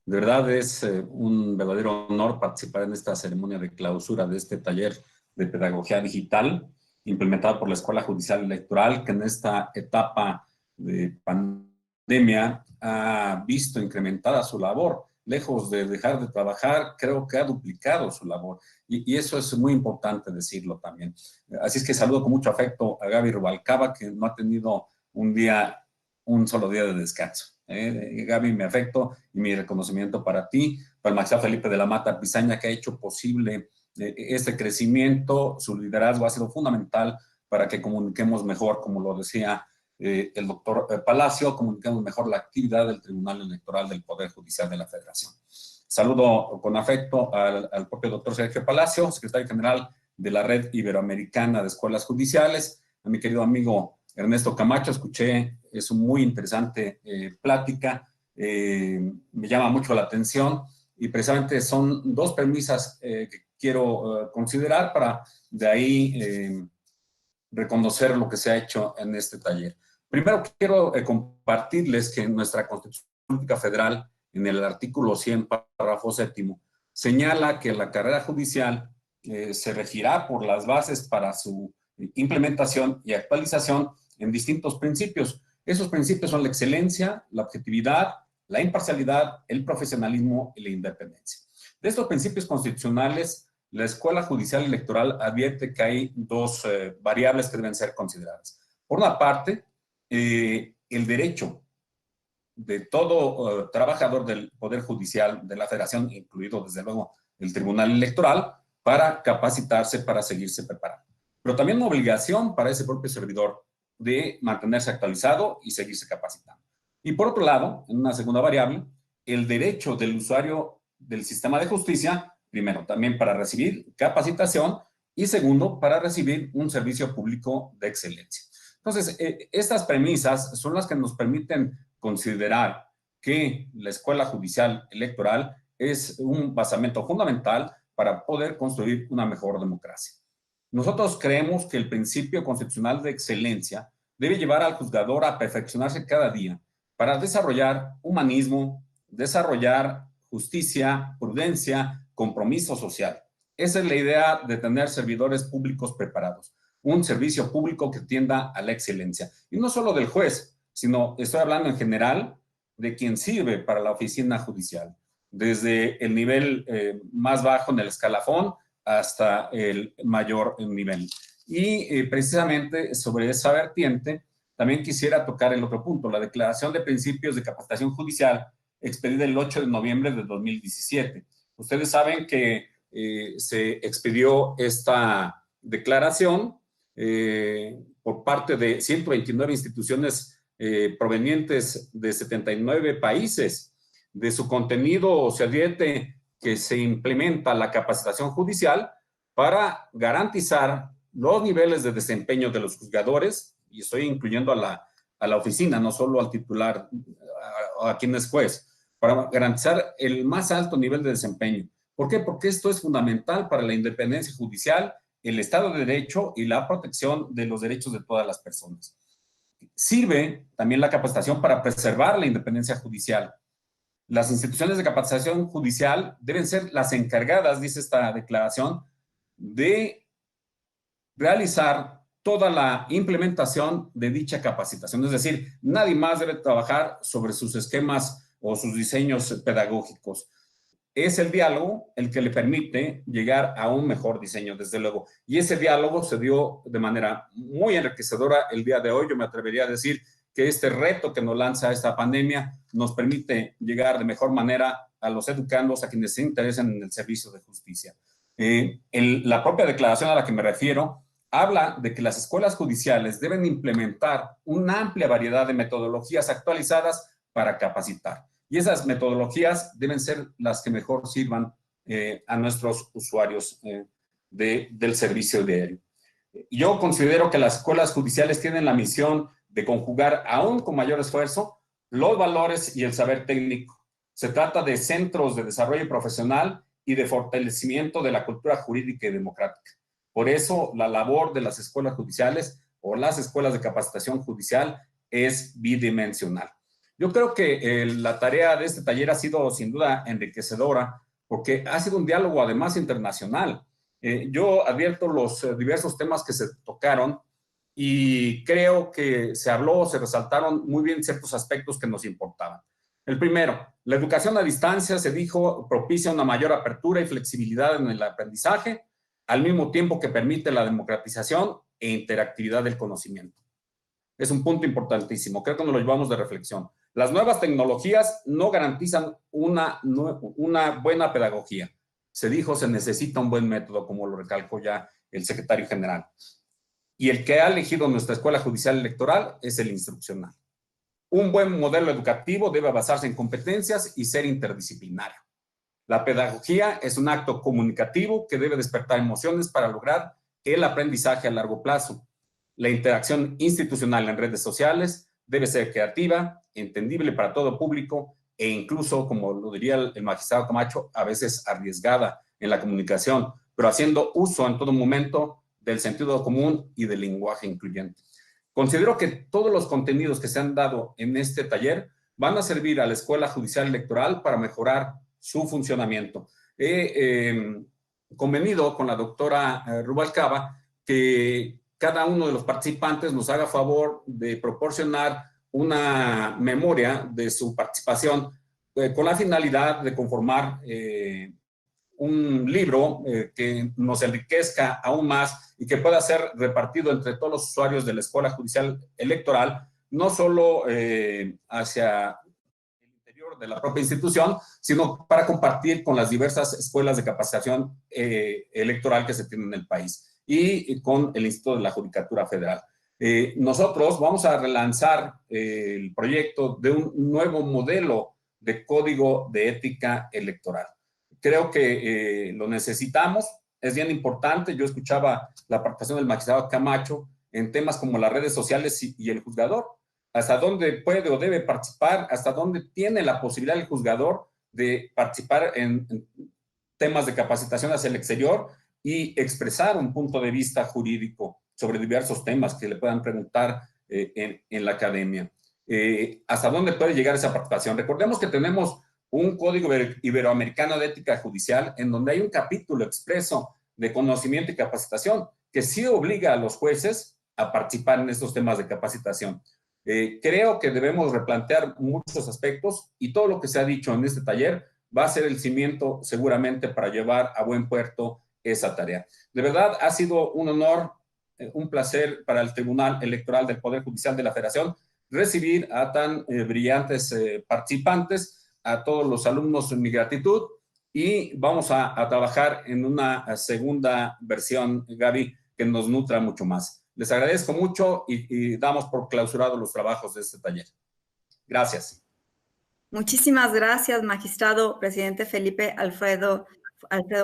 De verdad es un verdadero honor participar en esta ceremonia de clausura de este taller de pedagogía digital implementado por la Escuela Judicial Electoral, que en esta etapa de pandemia ha visto incrementada su labor. Lejos de dejar de trabajar, creo que ha duplicado su labor. Y eso es muy importante decirlo también. Así es que saludo con mucho afecto a Gaby Rubalcaba, que no ha tenido un solo día de descanso. Gaby, mi afecto y mi reconocimiento para ti, para el magistrado Felipe de la Mata Pizaña, que ha hecho posible este crecimiento. Su liderazgo ha sido fundamental para que comuniquemos mejor, como lo decía el doctor Palacio, comuniquemos mejor la actividad del Tribunal Electoral del Poder Judicial de la Federación. Saludo con afecto al propio doctor Sergio Palacio, secretario general de la Red Iberoamericana de Escuelas Judiciales, a mi querido amigo Ernesto Camacho. Escuché su muy interesante plática, me llama mucho la atención y precisamente son dos premisas que quiero considerar para de ahí reconocer lo que se ha hecho en este taller. Primero quiero compartirles que nuestra Constitución Política Federal, en el artículo 100, párrafo 7º, señala que la carrera judicial se regirá por las bases para su implementación y actualización en distintos principios. Esos principios son la excelencia, la objetividad, la imparcialidad, el profesionalismo y la independencia. De estos principios constitucionales, la Escuela Judicial Electoral advierte que hay dos variables que deben ser consideradas. Por una parte, el derecho de todo trabajador del Poder Judicial de la Federación, incluido desde luego el Tribunal Electoral, para capacitarse, para seguirse preparando. Pero también una obligación para ese propio servidor de mantenerse actualizado y seguirse capacitando. Y por otro lado, en una segunda variable, el derecho del usuario del sistema de justicia, primero, también para recibir capacitación y segundo, para recibir un servicio público de excelencia. Entonces, estas premisas son las que nos permiten considerar que la Escuela Judicial Electoral es un basamento fundamental para poder construir una mejor democracia. Nosotros creemos que el principio constitucional de excelencia debe llevar al juzgador a perfeccionarse cada día para desarrollar humanismo, desarrollar justicia, prudencia, compromiso social. Esa es la idea de tener servidores públicos preparados, un servicio público que tienda a la excelencia. Y no solo del juez, sino estoy hablando en general de quien sirve para la oficina judicial, desde el nivel más bajo en el escalafón hasta el mayor nivel. Y precisamente sobre esa vertiente, también quisiera tocar el otro punto, la Declaración de Principios de Capacitación Judicial, expedida el 8 de noviembre de 2017. Ustedes saben que se expidió esta declaración por parte de 129 instituciones provenientes de 79 países. De su contenido se advierte que se implementa la capacitación judicial para garantizar los niveles de desempeño de los juzgadores, y estoy incluyendo a la oficina, no solo al titular, a quien es juez, para garantizar el más alto nivel de desempeño, ¿Por qué? Porque esto es fundamental para la independencia judicial, el Estado de Derecho y la protección de los derechos de todas las personas. Sirve también la capacitación para preservar la independencia judicial. Las instituciones de capacitación judicial deben ser las encargadas, dice esta declaración, de realizar toda la implementación de dicha capacitación. Es decir, nadie más debe trabajar sobre sus esquemas o sus diseños pedagógicos. Es el diálogo el que le permite llegar a un mejor diseño, desde luego. Y ese diálogo se dio de manera muy enriquecedora el día de hoy. Yo me atrevería a decir que este reto que nos lanza esta pandemia nos permite llegar de mejor manera a los educandos, a quienes se interesan en el servicio de justicia. La propia declaración a la que me refiero habla de que las escuelas judiciales deben implementar una amplia variedad de metodologías actualizadas para capacitar. Y esas metodologías deben ser las que mejor sirvan a nuestros usuarios del servicio diario. Yo considero que las escuelas judiciales tienen la misión de conjugar aún con mayor esfuerzo los valores y el saber técnico. Se trata de centros de desarrollo profesional y de fortalecimiento de la cultura jurídica y democrática. Por eso, la labor de las escuelas judiciales o las escuelas de capacitación judicial es bidimensional. Yo creo que la tarea de este taller ha sido sin duda enriquecedora porque ha sido un diálogo además internacional. Yo advierto los diversos temas que se tocaron y creo que se resaltaron muy bien ciertos aspectos que nos importaban. El primero, la educación a distancia, se dijo, propicia una mayor apertura y flexibilidad en el aprendizaje, al mismo tiempo que permite la democratización e interactividad del conocimiento. Es un punto importantísimo, creo que nos lo llevamos de reflexión. Las nuevas tecnologías no garantizan una buena pedagogía. Se dijo, se necesita un buen método, como lo recalcó ya el secretario general. Y el que ha elegido nuestra Escuela Judicial Electoral es el instruccional. Un buen modelo educativo debe basarse en competencias y ser interdisciplinario. La pedagogía es un acto comunicativo que debe despertar emociones para lograr el aprendizaje a largo plazo. La interacción institucional en redes sociales debe ser creativa, entendible para todo público e incluso, como lo diría el magistrado Camacho, a veces arriesgada en la comunicación, pero haciendo uso en todo momento del sentido común y del lenguaje incluyente. Considero que todos los contenidos que se han dado en este taller van a servir a la Escuela Judicial Electoral para mejorar su funcionamiento. He convenido con la doctora Rubalcaba que cada uno de los participantes nos haga favor de proporcionar una memoria de su participación con la finalidad de conformar un libro que nos enriquezca aún más y que pueda ser repartido entre todos los usuarios de la Escuela Judicial Electoral, no solo hacia el interior de la propia institución, sino para compartir con las diversas escuelas de capacitación electoral que se tienen en el país y con el Instituto de la Judicatura Federal. Nosotros vamos a relanzar el proyecto de un nuevo modelo de código de ética electoral. Creo que lo necesitamos, es bien importante. Yo escuchaba la participación del magistrado Camacho en temas como las redes sociales y el juzgador. Hasta dónde puede o debe participar, hasta dónde tiene la posibilidad el juzgador de participar en temas de capacitación hacia el exterior y expresar un punto de vista jurídico sobre diversos temas que le puedan preguntar en la academia. ¿Hasta dónde puede llegar esa participación? Recordemos que tenemos un Código Iberoamericano de Ética Judicial en donde hay un capítulo expreso de conocimiento y capacitación que sí obliga a los jueces a participar en estos temas de capacitación. Creo que debemos replantear muchos aspectos y todo lo que se ha dicho en este taller va a ser el cimiento seguramente para llevar a buen puerto esa tarea. De verdad, ha sido un honor, un placer para el Tribunal Electoral del Poder Judicial de la Federación recibir a tan brillantes participantes, a todos los alumnos en mi gratitud, y vamos a trabajar en una segunda versión, Gaby, que nos nutra mucho más. Les agradezco mucho y damos por clausurados los trabajos de este taller. Gracias. Muchísimas gracias, magistrado presidente Felipe Alfredo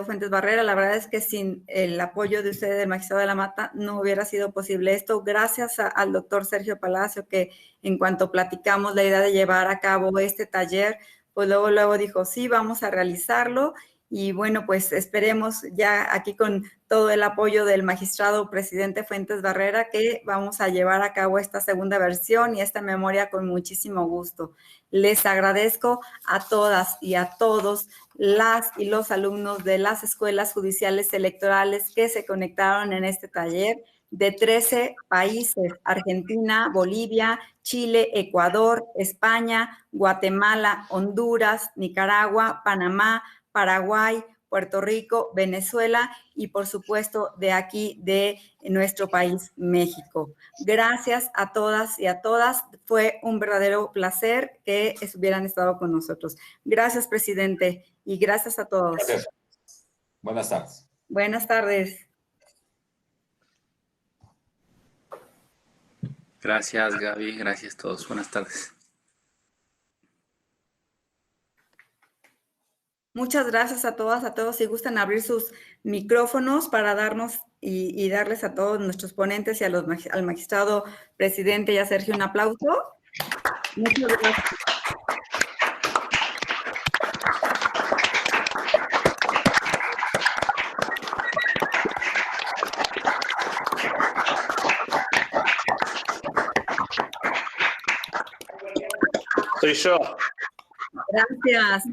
Fuentes Barrera. La verdad es que sin el apoyo de usted, del magistrado de la Mata, no hubiera sido posible esto. Gracias al doctor Sergio Palacio, que en cuanto platicamos la idea de llevar a cabo este taller, pues luego dijo, sí, vamos a realizarlo. Y bueno, pues esperemos ya aquí con todo el apoyo del magistrado presidente Fuentes Barrera que vamos a llevar a cabo esta segunda versión y esta memoria con muchísimo gusto. Les agradezco a todas y a todos las y los alumnos de las escuelas judiciales electorales que se conectaron en este taller de 13 países: Argentina, Bolivia, Chile, Ecuador, España, Guatemala, Honduras, Nicaragua, Panamá, Paraguay, Puerto Rico, Venezuela y por supuesto de aquí de nuestro país, México. Gracias a todas y a todas. Fue un verdadero placer que hubieran estado con nosotros. Gracias, presidente, y gracias a todos. Gracias. Buenas tardes. Buenas tardes. Gracias, Gaby. Gracias a todos. Buenas tardes. Muchas gracias a todas, a todos. Si gustan abrir sus micrófonos para darnos y darles a todos nuestros ponentes y al magistrado presidente y a Sergio un aplauso. Muchas gracias. Soy yo. Gracias.